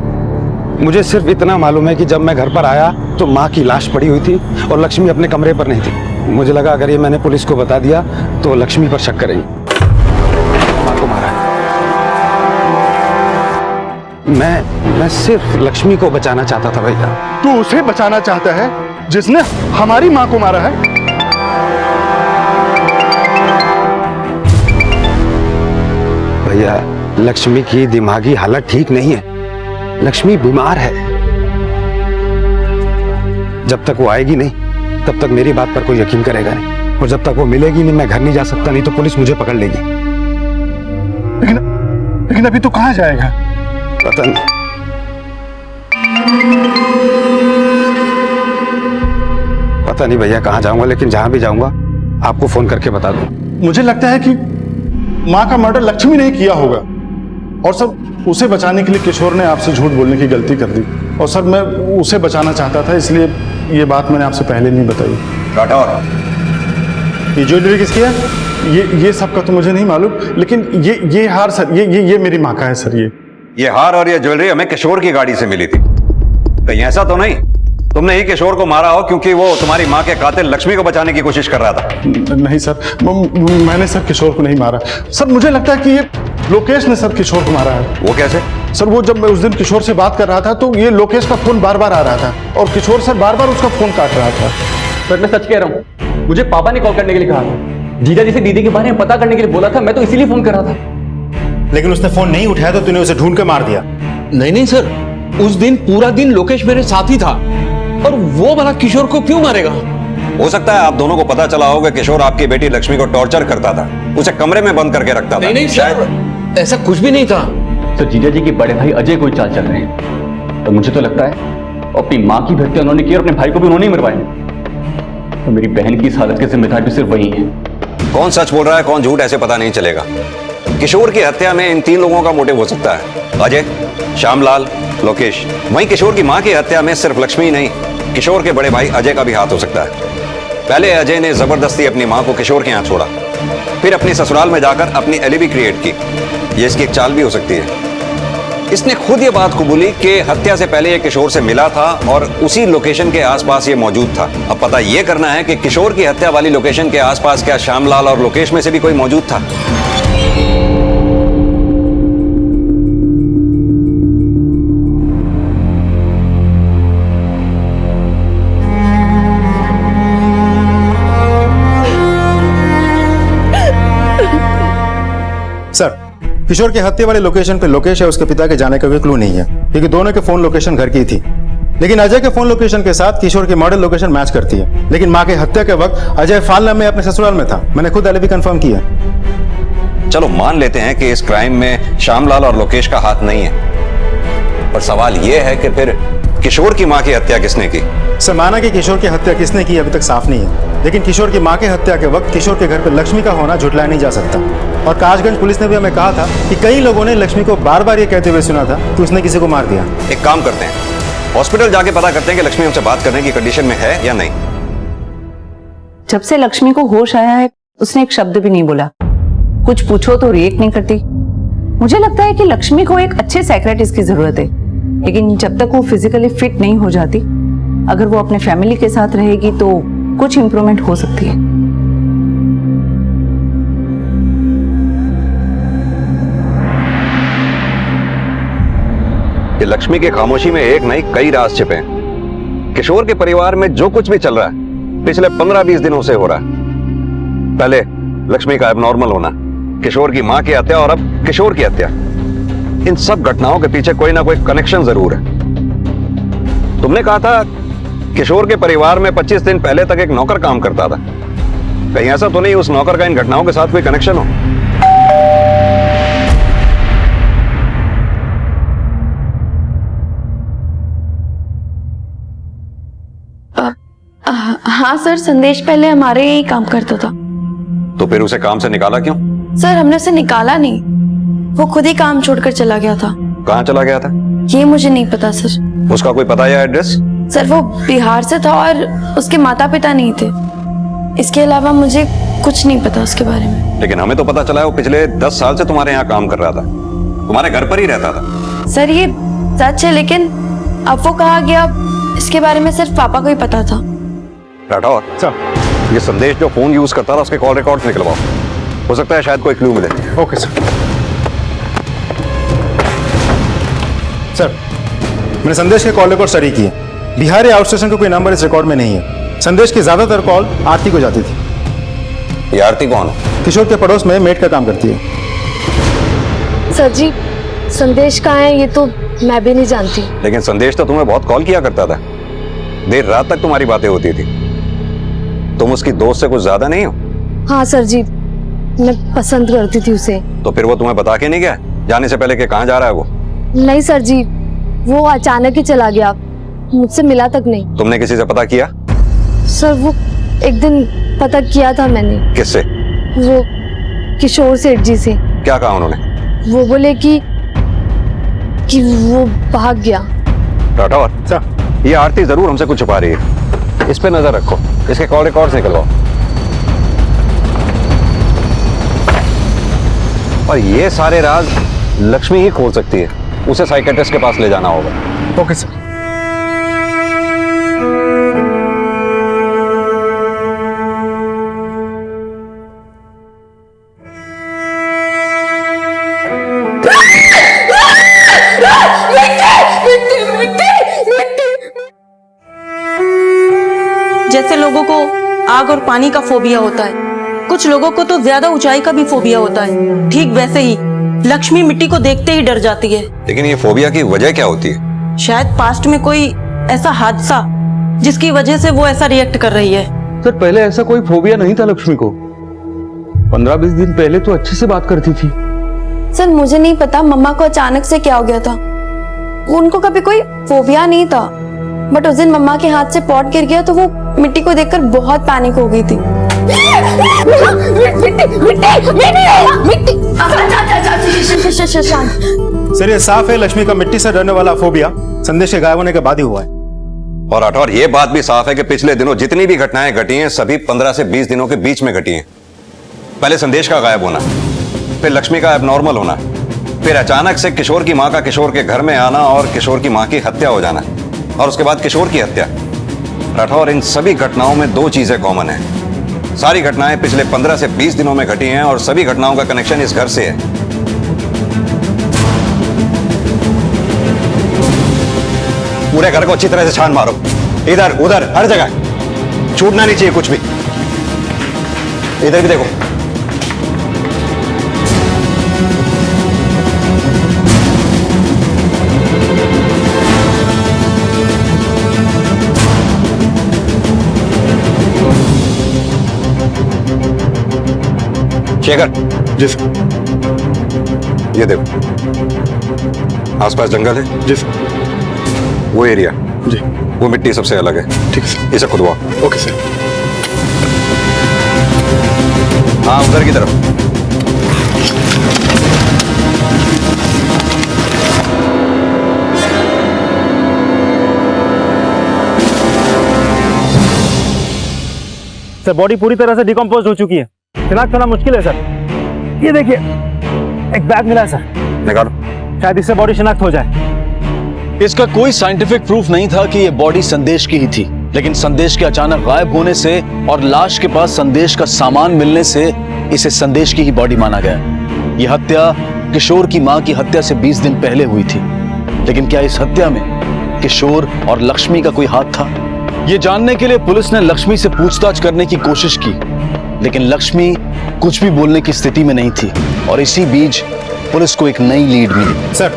मुझे सिर्फ इतना मालूम है कि जब मैं घर पर आया तो माँ की लाश पड़ी हुई थी और लक्ष्मी अपने कमरे पर नहीं थी। मुझे लगा अगर ये मैंने पुलिस को बता दिया तो लक्ष्मी पर शक करेंगे। माँ को मारा है। मैं सिर्फ लक्ष्मी को बचाना चाहता था भैया। तू उसे बचाना चाहता है जिसने हमारी माँ को मारा है? भैया, लक्ष्मी की दिमागी हालत ठीक नहीं है। लक्ष्मी बीमार है। जब तक वो आएगी नहीं तब तक मेरी बात पर कोई यकीन करेगा नहीं, और जब तक वो मिलेगी नहीं मैं घर नहीं जा सकता, नहीं तो पुलिस मुझे पकड़ लेगी। लेकिन अभी तो कहाँ जाएगा? पता नहीं। पता नहीं भैया कहाँ जाऊंगा, लेकिन जहां भी जाऊंगा आपको फोन करके बता दूं। मुझे लगता है कि माँ का मर्डर लक्ष्मी ने किया होगा, और सर उसे बचाने के लिए किशोर ने आपसे झूठ बोलने की गलती कर दी, और सर मैं उसे बचाना चाहता था, इसलिए ये बात मैंने आपसे पहले नहीं बताई। ये ज्वेलरी किसकी है? ये सब का तो मुझे नहीं मालूम, लेकिन ये हार सर, ये मेरी माँ का है सर। ये हार और ये ज्वेलरी हमें किशोर की गाड़ी से मिली थी। कहीं ऐसा तो नहीं तुमने ही किशोर को मारा हो क्योंकि वो तुम्हारी माँ के कातिल लक्ष्मी को बचाने की कोशिश कर रहा था? नहीं सर, मैंने सर किशोर को नहीं मारा। सर मुझे लगता है कि ये लोकेश ने सर किशोर को मारा है। वो कैसे? सर वो जब मैं उस दिन किशोर से बात कर रहा था तो ये लोकेश का फोन बार बार आ रहा था, और किशोर सर बार बार उसका फोन काट रहा था। सर मैं सच कह रहा हूँ, मुझे पापा ने कॉल करने के लिए कहा था। जीजा जी से दीदी के बारे में पता करने के लिए बोला था, मैं तो इसीलिए फोन कर रहा था। लेकिन उसने फोन नहीं उठाया तो तूने उसे ढूंढ के मार दिया। नहीं सर, उस दिन पूरा दिन लोकेश मेरे साथ ही था, और वो भला किशोर को क्यों मारेगा? हो सकता है आप दोनों को पता चला होगा किशोर आपकी बेटी लक्ष्मी को टॉर्चर करता था, उसे कमरे में बंद करके रखता था। नहीं सर, ऐसा कुछ भी नहीं था। सर जीजा जी के बड़े भाई अजय कोई चाल चल रहे हैं, तो मुझे तो लगता है अपनी माँ की हत्या उन्होंने की और अपने भाई को भी उन्होंने ही मरवाया। तो मेरी बहन की इस हालत के जिम्मेदार भी सिर्फ वही है। कौन सच बोल रहा है कौन झूठ ऐसे पता नहीं चलेगा। किशोर की हत्या में इन 3 लोगों का मोटिव हो सकता है, अजय, श्यामलाल, लोकेश। वहीं किशोर की मां की हत्या में सिर्फ लक्ष्मी नहीं, किशोर के बड़े भाई अजय का भी हाथ हो सकता है। पहले अजय ने जबरदस्ती अपनी मां को किशोर के यहाँ छोड़ा, फिर अपनी ससुराल में जाकर अपनी एलिबी क्रिएट की। यह इसकी एक चाल भी हो सकती है। इसने खुद ये बात कबूली कि हत्या से पहले ये किशोर से मिला था और उसी लोकेशन के आसपास ये मौजूद था। अब पता ये करना है कि किशोर की हत्या वाली लोकेशन के आसपास क्या श्यामलाल और लोकेश में से भी कोई मौजूद था। सर, किशोर की हत्या वाले लोकेशन पे लोकेश है उसके पिता के जाने का कोई क्लू नहीं है, क्योंकि दोनों के फोन लोकेशन घर की थी। लेकिन अजय के फोन लोकेशन के साथ किशोर की मॉडल लोकेशन मैच करती है। लेकिन मां के हत्या के वक्त अजय फालना में अपने ससुराल में था। मैंने खुद एलिबी कंफर्म किया। चलो मान लेते हैं कि इस क्राइम में श्यामलाल और लोकेश का हाथ नहीं है, पर सवाल यह है कि फिर किशोर की मां की हत्या किसने की? सर, माना कि किशोर की हत्या किसने की अभी तक साफ नहीं है, लेकिन किशोर की मां की हत्या के वक्त किशोर के घर पर लक्ष्मी का होना झुटलाया नहीं जा सकता। और काशगंज पुलिस ने भी हमें कहा था कि कई लोगों ने लक्ष्मी को बार बार ये कहते हुए सुना था कि उसने किसी को मार दिया। एक काम करते हैं, हॉस्पिटल जाके पता करते हैं कि लक्ष्मी हमसे बात करने की कंडीशन में है या नहीं। जब से लक्ष्मी को होश आया है उसने एक शब्द भी नहीं बोला। कुछ पूछो तो रिएक्ट नहीं करती। मुझे लगता है कि लक्ष्मी को एक अच्छे साइकियाट्रिस्ट की जरूरत है, लेकिन जब तक वो फिजिकली फिट नहीं हो जाती, अगर वो अपने फैमिली के साथ रहेगी तो कुछ इंप्रूवमेंट हो सकती है। कि लक्ष्मी की खामोशी में एक नहीं कई राज छिपे हैं। किशोर के परिवार में जो कुछ भी चल रहा है पिछले 15-20 दिनों से हो रहा है। पहले लक्ष्मी का एबनॉर्मल होना, किशोर की मां की हत्या और अब किशोर की हत्या। इन सब घटनाओं के पीछे कोई ना कोई कनेक्शन जरूर है। तुमने कहा था किशोर के परिवार में 25 दिन पहले तक एक नौकर काम करता था। कहीं ऐसा तो नहीं उस नौकर का इन घटनाओं के साथ कोई कनेक्शन हो? हाँ सर, संदेश पहले हमारे यही काम करता था। तो फिर उसे काम से निकाला क्यों? सर, हमने उसे निकाला नहीं, वो खुद ही काम छोड़कर चला गया था। कहाँ चला गया था? ये मुझे नहीं पता सर। उसका कोई पता या एड्रेस? सर वो बिहार से था और उसके माता पिता नहीं थे। इसके अलावा मुझे कुछ नहीं पता उसके बारे में। लेकिन हमें तो पता चला है वो पिछले 10 साल से तुम्हारे यहाँ काम कर रहा था, तुम्हारे घर पर ही रहता था। सर ये सच है, लेकिन अब वो कहाँ गया इसके बारे में सिर्फ पापा को ही पता था। राठौर सर, ये संदेश जो फोन यूज करता था उसके कॉल रिकॉर्ड्स निकलवाओ, हो सकता है शायद कोई क्लू मिले। Okay sir. सर मैंने संदेश के कॉल रिकॉर्ड स्टडी किए। बिहार या आउट स्टेशन का कोई नंबर इस रिकॉर्ड में नहीं है। संदेश की ज्यादातर कॉल आरती को जाती थी। ये आरती कौन है? किशोर के पड़ोस में मेड का काम करती है। सर जी संदेश कहाँ है ये तो मैं भी नहीं जानती। लेकिन संदेश तो तुम्हें बहुत कॉल किया करता था, देर रात तक तुम्हारी बातें होती थी। तुम उसकी दोस्त से कुछ ज्यादा नहीं हो? हाँ सर जी, मैं पसंद करती थी उसे। तो फिर वो तुम्हें बता के नहीं गया जाने से पहले कि कहाँ जा रहा है वो? नहीं सर जी, वो अचानक ही चला गया, मुझसे मिला तक नहीं। तुमने किसी से पता किया? सर वो एक दिन पता किया था मैंने। किससे? वो किशोर सेठ जी से। क्या कहा उन्होंने? वो बोले कि वो भाग गया। राठौर ये आरती जरूर हमसे कुछ छुपा रही है, इस पे नजर रखो, इसके कॉल रिकॉर्ड्स निकलवाओ। और ये सारे राज लक्ष्मी ही खोल सकती है, उसे साइकियाट्रिस्ट के पास ले जाना होगा। Okay sir. जैसे लोगों को आग और पानी का फोबिया होता है, कुछ लोगों को तो ज्यादा ऊंचाई का भी फोबिया होता है, ठीक वैसे ही लक्ष्मी मिट्टी को देखते ही डर जाती है। लेकिन ये फोबिया की वजह क्या होती है? शायद पास्ट में कोई ऐसा हादसा जिसकी वजह से वो ऐसा रिएक्ट कर रही है। सर पहले ऐसा कोई फोबिया नहीं था लक्ष्मी को, 15-20 दिन पहले तो अच्छे से बात करती थी। सर मुझे नहीं पता मम्मा को अचानक से क्या हो गया था। उनको कभी कोई फोबिया नहीं था, बट उस दिन मम्मा के हाथ से पॉट गिर गया तो वो मिट्टी को देखकर बहुत पैनिक हो गई थी। सर ये साफ है लक्ष्मी का मिट्टी से डरने वाला फोबिया संदेश के गायब होने के बाद ही हुआ है। और राठौर ये बात भी साफ है कि पिछले दिनों जितनी भी घटनाएं घटी हैं सभी 15 से 20 दिनों के बीच में घटी हैं। पहले संदेश का गायब होना, फिर लक्ष्मी का एबनॉर्मल होना, फिर अचानक से किशोर की मां का किशोर के घर में आना और किशोर की मां की हत्या हो जाना, और उसके बाद किशोर की हत्या। राठौर इन सभी घटनाओं में दो चीजें कॉमन हैं। सारी घटनाएं पिछले 15 से 20 दिनों में घटी हैं और सभी घटनाओं का कनेक्शन इस घर से है। पूरे घर को अच्छी तरह से छान मारो, इधर उधर हर जगह, छूटना नहीं चाहिए कुछ भी। इधर भी देखो। शेखर जी सर। ये देखो, आसपास जंगल है जी सर। वो एरिया जी, वो मिट्टी सबसे अलग है। ठीक है इसे खुदवाओ। Okay sir. हाँ उधर की तरफ। सर बॉडी पूरी तरह से डिकम्पोज हो चुकी है, शिनाख्त करना मुश्किल है सर। ये देखिए एक बैग मिला है सर, निकालो। शायद इससे बॉडी शिनाख्त हो जाए। इसका कोई साइंटिफिक प्रूफ नहीं था कि यह बॉडी संदेश की ही थी, लेकिन संदेश के अचानक गायब होने से और लाश के पास संदेश का सामान मिलने से इसे संदेश की ही बॉडी माना गया। यह हत्या किशोर की मां की हत्या से 20 दिन पहले हुई थी, लेकिन क्या इस हत्या में किशोर और लक्ष्मी का कोई हाथ था? यह जानने के लिए पुलिस ने लक्ष्मी से पूछताछ करने की कोशिश की, लेकिन लक्ष्मी कुछ भी बोलने की स्थिति में नहीं थी और इसी बीच पुलिस को एक नई लीड मिली। सर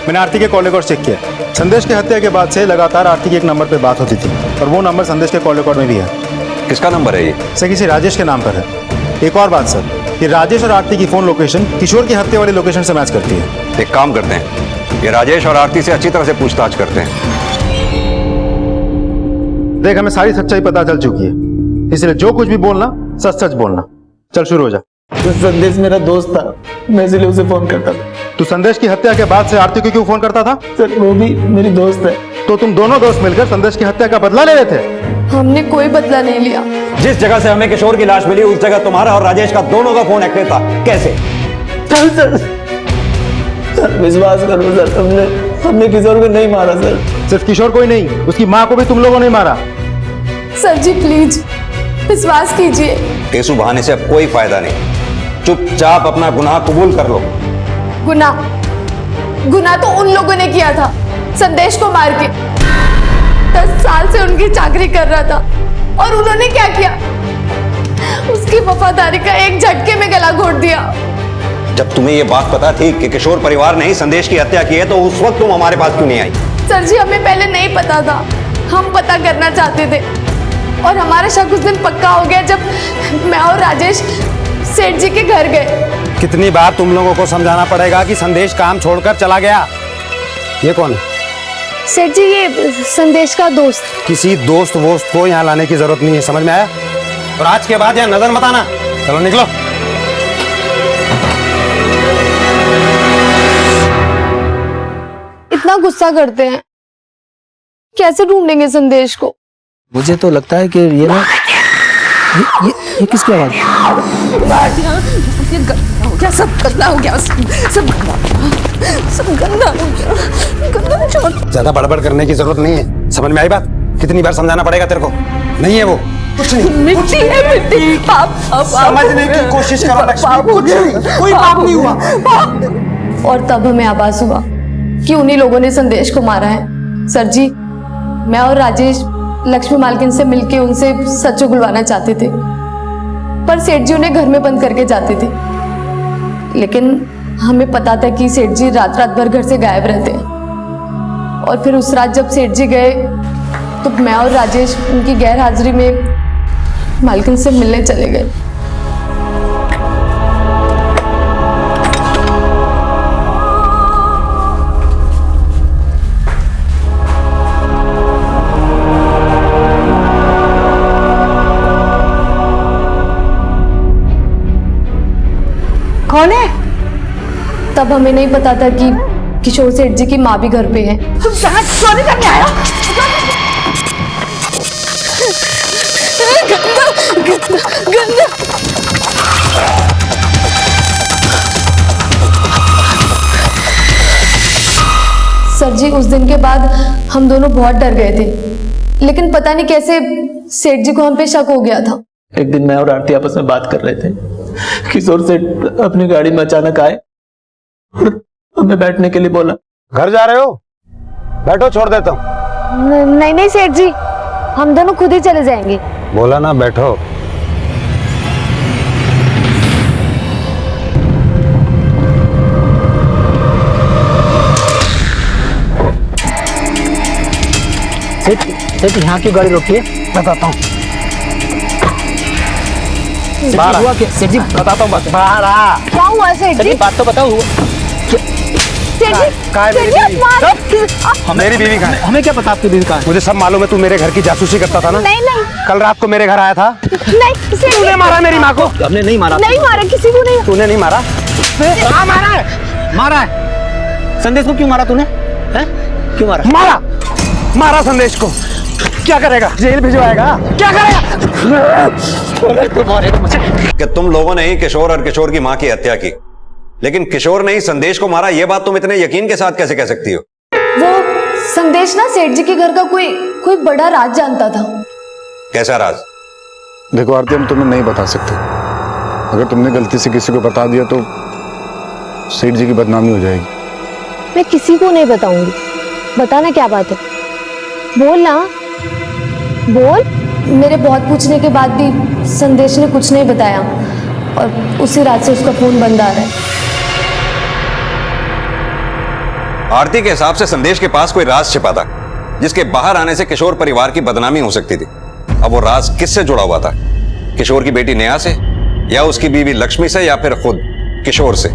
मैंने आरती के कॉल रिकॉर्ड चेक किया। संदेश की हत्या के बाद से लगातार आरती के एक नंबर पे बात होती थी और वो नंबर संदेश के कॉल रिकॉर्ड में भी है। किसका नंबर है ये? सर किसी राजेश के नाम पर है। एक और बात सर, ये राजेश और आरती की फोन लोकेशन किशोर की हत्या वाली लोकेशन से मैच करती है। एक काम करते हैं, ये राजेश और आरती से अच्छी तरह से पूछताछ करते हैं। देख हमें सारी सच्चाई पता चल चुकी है, इसलिए जो कुछ भी बोलना सच सच बोलना। चल शुरू हो जा। तो संदेश मेरा दोस्त था, मैं इसलिए उसे फोन करता था। तू संदेश की हत्या के बाद से आरती को क्यों फोन करता था? सर वो भी मेरी दोस्त है। तो तुम दोनों दोस्त मिलकर संदेश की हत्या का बदला ले रहे थे? हमने कोई बदला नहीं लिया। जिस जगह से हमें किशोर की लाश मिली उस जगह तुम्हारा और राजेश का दोनों का फोन एक्टिव था, कैसे? सर विश्वास करो सर, हमने किशोर को नहीं मारा सर। सिर्फ किशोर को ही नहीं, उसकी माँ को भी तुम लोगों ने मारा। सर जी प्लीज विश्वास कीजिए। केसु बहाने से अब कोई फायदा नहीं, चुपचाप अपना गुनाह कबूल कर लो। गुनाह तो उन लोगों ने किया था, संदेश को मार के। 10 साल से उनकी चाकरी कर रहा था और उन्होंने क्या किया? उसकी वफादारी का एक झटके में गला घोट दिया। जब तुम्हें ये बात पता थी कि किशोर परिवार ने ही संदेश की हत्या की है तो उस वक्त तुम हमारे पास क्यों नहीं आई? सर जी हमें पहले नहीं पता था, हम पता करना चाहते थे और हमारा शक उस दिन पक्का हो गया जब मैं और राजेश सेठ जी के घर गए। कितनी बार तुम लोगों को समझाना पड़ेगा कि संदेश काम छोड़कर चला गया? ये कौन है? सेठ जी ये संदेश का दोस्त। किसी दोस्त वोस्त को यहाँ लाने की जरूरत नहीं है, समझ में आया? और आज के बाद यहाँ नजर मत आना। चलो निकलो। इतना गुस्सा करते हैं, कैसे ढूंढेंगे संदेश को? मुझे तो लगता है कि ये ना ये किसकी आवाज? क्या सब गंदा हो गया, सब गंदा हो गया। ज्यादा बड़बड़ करने की जरूरत नहीं है, समझ में आई बात? कितनी बार समझाना पड़ेगा तेरे को? नहीं है वो कुछ नहीं, मिट्टी है मिट्टी। पाप समझने की कोशिश करो लक्ष्मी, कुछ नहीं, कोई पाप नहीं हुआ। और तब हमें आभास हुआ कि उन्हीं लोगों ने संदेश को मारा है। सर जी मैं और राजेश लक्ष्मी मालकिन से मिलके उनसे सच उगलवाना चाहते थे, पर सेठ जी उन्हें घर में बंद करके जाते थे। लेकिन हमें पता था कि सेठ जी रात रात भर घर से गायब रहते हैं। और फिर उस रात जब सेठ जी गए तो मैं और राजेश उनकी गैर हाजिरी में मालकिन से मिलने चले गए। कौन है? तब हमें नहीं पता था कि किशोर सेठ जी की माँ भी घर पे है। चोरी करने आया? गंदा। सर जी उस दिन के बाद हम दोनों बहुत डर गए थे, लेकिन पता नहीं कैसे सेठ जी को हम पे शक हो गया था। एक दिन मैं और आरती आपस में बात कर रहे थे, किशोर सेठ अपनी गाड़ी में अचानक आए और हमें बैठने के लिए बोला। घर जा रहे हो? बैठो, छोड़ देता हूँ। नहीं नहीं सेठ जी, हम दोनों खुद ही चले जाएंगे। बोला ना बैठो। सेठ यहाँ की गाड़ी रोकिए, बताता हूँ। सेठ जी बताता हूँ बात। क्या हुआ सेठ जी? बात तो बताओ। मेरी बीवी कहाँ है? हमें क्या पता आपकी बीवी कहाँ है? मुझे सब मालूम है, तू मेरे घर की जासूसी करता था ना? नहीं नहीं, कल रात को मेरे घर आया था। नहीं तूने मारा मेरी माँ को? हमने नहीं मारा। नहीं मारा, किसी को नहीं। तूने नहीं मारा? मारा है, मारा है। संदेश को क्यों मारा तूने? क्यों मारा? मारा संदेश को। क्या करेगा? जेल भिजवाएगा? क्या करेगा? कि तुम लोगों ने ही किशोर और किशोर की मां की हत्या की, लेकिन किशोर ने ही संदेश को मारा, यह बात तुम इतने यकीन के साथ कैसे कह सकती हो? वो संदेश ना सेठ जी के घर का कोई बड़ा राज जानता था। कैसा राज? देखो आरती, हम तुम्हें नहीं बता सकते। अगर तुमने गलती से किसी को बता दिया तो सेठ जी की बदनामी हो जाएगी। मैं किसी को नहीं बताऊंगी। बताना क्या बात है, बोल ना, बोल। मेरे बहुत पूछने के बाद भी संदेश ने कुछ नहीं बताया और उसी रात से उसका फोन बंद आ रहा है। आरती के हिसाब से संदेश के पास कोई राज छिपा था जिसके बाहर आने से किशोर परिवार की बदनामी हो सकती थी। अब वो राज किससे जुड़ा हुआ था? किशोर की बेटी नेहा से, या उसकी बीवी लक्ष्मी से, या फिर खुद किशोर से?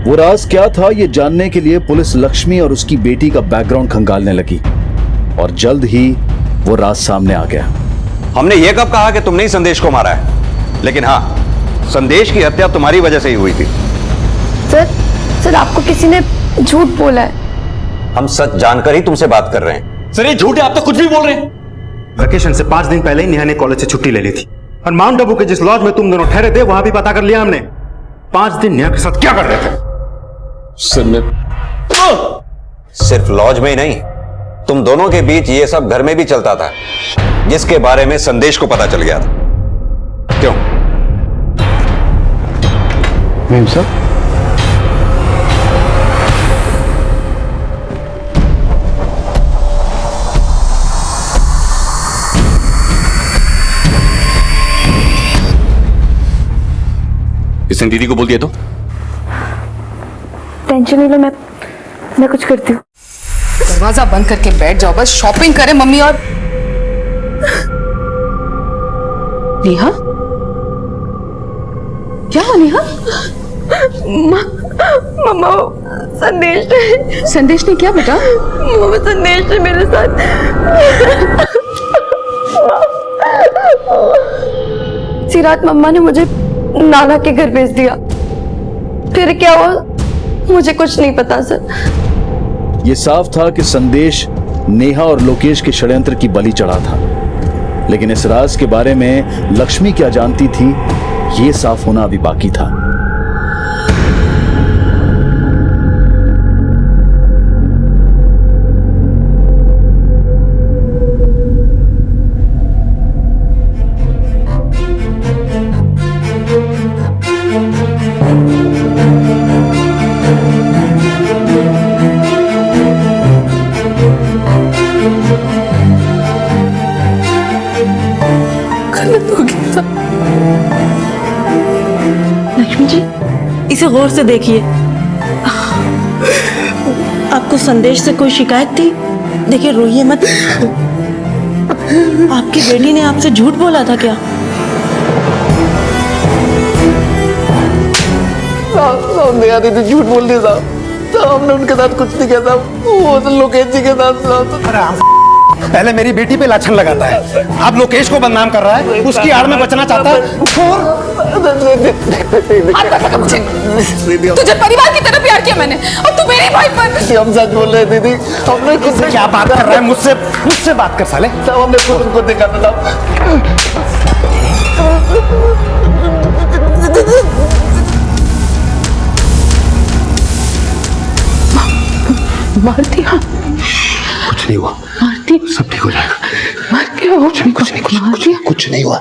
वो राज क्या था ये जानने के लिए पुलिस लक्ष्मी और उसकी बेटी का बैकग्राउंड खंगालने लगी और जल्द ही वो राज सामने आ गया। हमने ये कब कहा कि तुमने ही संदेश को मारा है? लेकिन हाँ, संदेश की हत्या तुम्हारी वजह से ही हुई थी। सर आपको किसी ने झूठ बोला है। हम सच जानकर ही तुमसे बात कर रहे हैं। सर ये झूठ है, आप तो कुछ भी बोल रहे हैं। वेकेशन से 5 दिन पहले ही नेहा ने कॉलेज से छुट्टी ले ली थी और माउंट आबू के जिस लॉज में तुम दोनों ठहरे थे वहां भी पता कर लिया हमने। 5 दिन नेहा के साथ क्या कर रहे थे? सर मैं सिर्फ लॉज में ही नहीं, तुम दोनों के बीच ये सब घर में भी चलता था, जिसके बारे में संदेश को पता चल गया था। क्यों? मेम साहब, इसने दीदी को बोल दिया तो? टेंशन नहीं लो, मैं कुछ करती हूँ। दरवाजा बंद करके बैठ जाओ, बस शॉपिंग करें मम्मी और नेहा। क्या हुआ नेहा? मम्मा संदेश ने क्या बेटा? मम्मा संदेश ने मेरे साथ सी रात मम्मा ने मुझे नाना के घर भेज दिया। फिर क्या हुआ मुझे कुछ नहीं पता सर। ये साफ था कि संदेश नेहा और लोकेश के षड्यंत्र की बलि चढ़ा था, लेकिन इस राज के बारे में लक्ष्मी क्या जानती थी, ये साफ होना अभी बाकी था। लक्ष्मी जी इसे गौर से देखिए। आपको संदेश से कोई शिकायत थी? देखिए रोइए मत। आपकी बेटी ने आपसे झूठ बोला था क्या? नया दीदी झूठ बोल दिया साहब। हमने उनके साथ कुछ नहीं किया था, वो तो लोकेश जी के साथ। पहले मेरी बेटी पे लाछन लगाता है, अब लोकेश को बदनाम कर रहा है, उसकी आड़ में बचना चाहता है। तुझे परिवार की तरह प्यार किया मैंने और तू मेरे भाई पर। हम सच बोल रहे हैं दीदी, हमने खुद से। क्या बात कर रहा है? मुझसे बात कर साले। साहब हमने खुद उनको देखा था मार दिया? कुछ नहीं हुआ, मारती सब ठीक हो जाएगा। मार क्या हो? कुछ नहीं हुआ।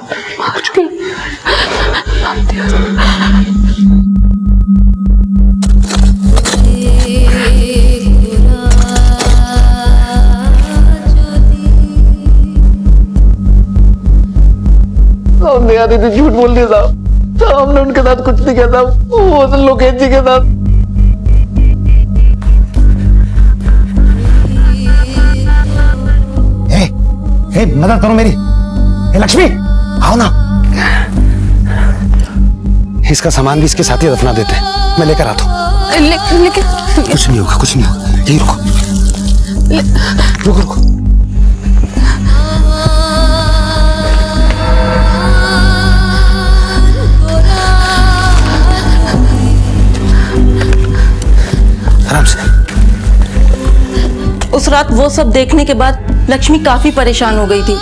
नया दीदी झूठ बोल दिया साहब। हमने उनके साथ कुछ नहीं किया था, वो तो लोकेश जी के साथ। मदद करो मेरी। लक्ष्मी आओ ना, इसका सामान भी इसके साथ ही दफना देते हैं, मैं लेकर आता हूँ। लेकिन कुछ नहीं होगा, कुछ नहीं होगा, यही रुको। रुको आराम से। उस रात वो सब देखने के बाद लक्ष्मी काफी परेशान हो गई थी।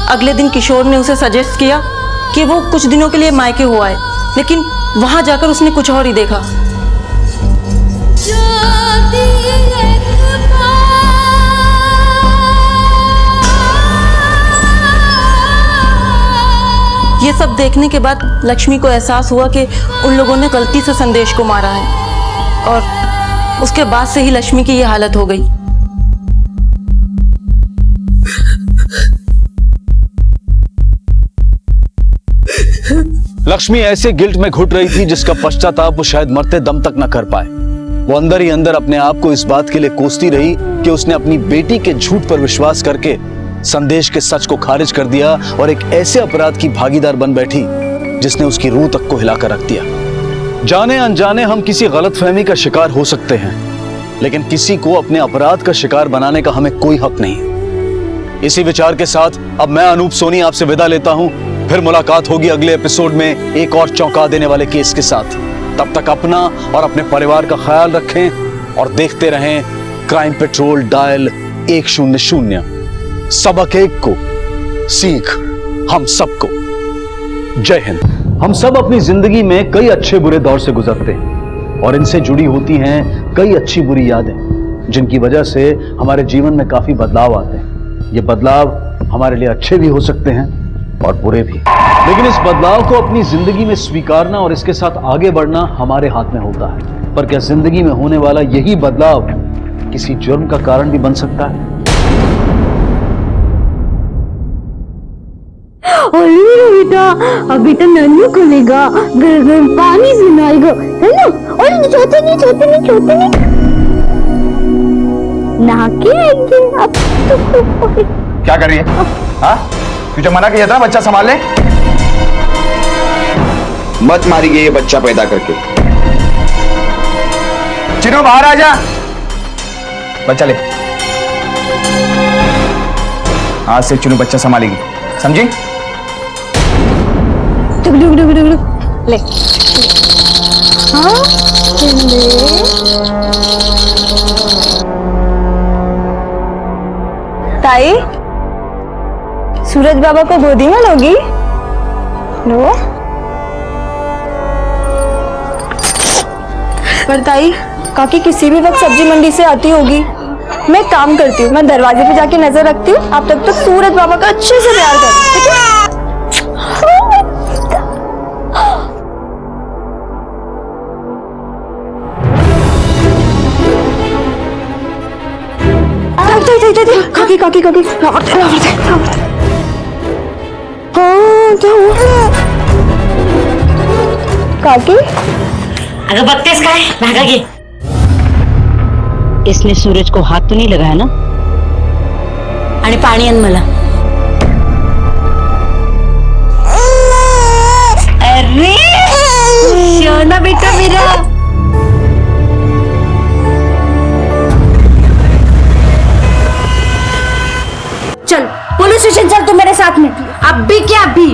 अगले दिन किशोर ने उसे सजेस्ट किया कि वो कुछ दिनों के लिए मायके हो आए, लेकिन वहां जाकर उसने कुछ और ही देखा। ये सब देखने के बाद लक्ष्मी को एहसास हुआ कि उन लोगों ने गलती से संदेश को मारा है, और उसके बाद से ही लक्ष्मी की ये हालत हो गई। लक्ष्मी ऐसे गिल्ट में घुट रही थी जिसका पश्चाताप वो शायद मरते दम तक न कर पाए। वो अंदर ही अंदर अपने आप को इस बात के लिए कोसती रही कि उसने अपनी बेटी के झूठ पर विश्वास करके संदेश के सच को खारिज कर दिया और एक ऐसे अपराध की भागीदार बन बैठी जिसने उसकी रूह तक को हिलाकर रख दिया। जाने अनजाने हम किसी गलतफहमी का शिकार हो सकते हैं, लेकिन किसी को अपने अपराध का शिकार बनाने का हमें कोई हक नहीं। इसी विचार के साथ अब मैं अनूप सोनी आपसे विदा लेता हूं। फिर मुलाकात होगी अगले एपिसोड में एक और चौंका देने वाले केस के साथ। तब तक अपना और अपने परिवार का ख्याल रखें और देखते रहें क्राइम पेट्रोल डायल 100। सबक एक को, सीख हम सबको। जय हिंद। हम सब अपनी जिंदगी में कई अच्छे बुरे दौर से गुजरते हैं और इनसे जुड़ी होती हैं कई अच्छी बुरी यादें, जिनकी वजह से हमारे जीवन में काफी बदलाव आते हैं। ये बदलाव हमारे लिए अच्छे भी हो सकते हैं और बुरे भी, लेकिन इस बदलाव को अपनी जिंदगी में स्वीकारना और इसके साथ आगे बढ़ना हमारे हाथ में होता है। पर क्या जिंदगी में होने वाला यही बदलाव किसी जुर्म का कारण भी बन सकता है? बेटा अभी तो नन्नू खुलेगा, घर घर पानी सुनाएगा, है ना? और छोटे नहीं नहा के आएंगे अब तो। क्या कर रही है? हाँ, तुझे मना किया था बच्चा संभाल ले। मत मारिए ये बच्चा पैदा करके। चिनो बाहर आ जा, बच्चा ले। आज से चिनो बच्चा संभालेगी, समझी? ले हाँ ताई, सूरज बाबा को गोदी में लोगी? लो। पर ताई, काकी किसी भी वक्त सब्जी मंडी से आती होगी। मैं काम करती हूँ, मैं दरवाजे पे जाके नजर रखती हूँ। आप तब तक सूरज बाबा का अच्छे से प्यार करो, ठीक है? काकी काकी अगर बत्तीस का है भागा के। इसने सूरज को हाथ तो नहीं लगाया ना? आणि पाणी आण मला। अरे सोना बेटा मेरा। चल पुलिस स्टेशन चल, तू मेरे साथ में। अभी क्या अभी?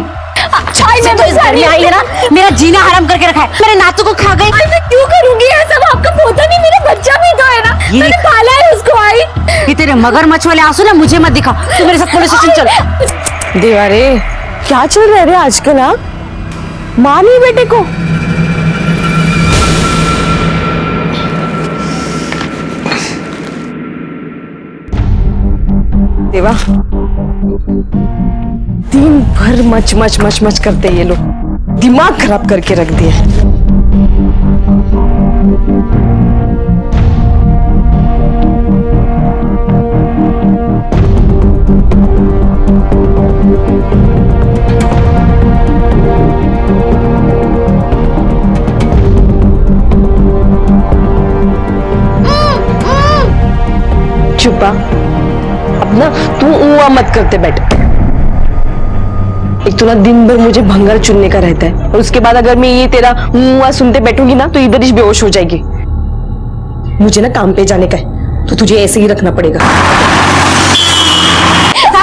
अच्छा मैं तो इस घर में आई है ना, मेरा जीना हराम करके रखा है। मेरे नातू को खा गई। मैं क्यों करूंगी ये सब? आपका पोता नहीं, मेरा बच्चा भी तो है ना, मैंने पाला है उसको। आई ये तेरे मगरमच्छ वाले आंसू ना मुझे मत दिखा। तू मेरे साथ पुलिस स्टेशन चल। देवा रे, क्या चल रहा है रे आजकल? हाँ, माँ नहीं बेटे को। देवा, दिन भर मच करते ये लोग, दिमाग खराब करके रख दिए। चुपा, अब ना तू ऊआ मत करते बैठ। एक तो ना दिन भर मुझे भंगार चुनने का रहता है, और उसके बाद अगर मैं ये तेरा मुआ सुनते बैठूंगी ना तो इधर ही बेहोश हो जाएगी। मुझे ना काम पे जाने का है, तो तुझे ऐसे ही रखना पड़ेगा।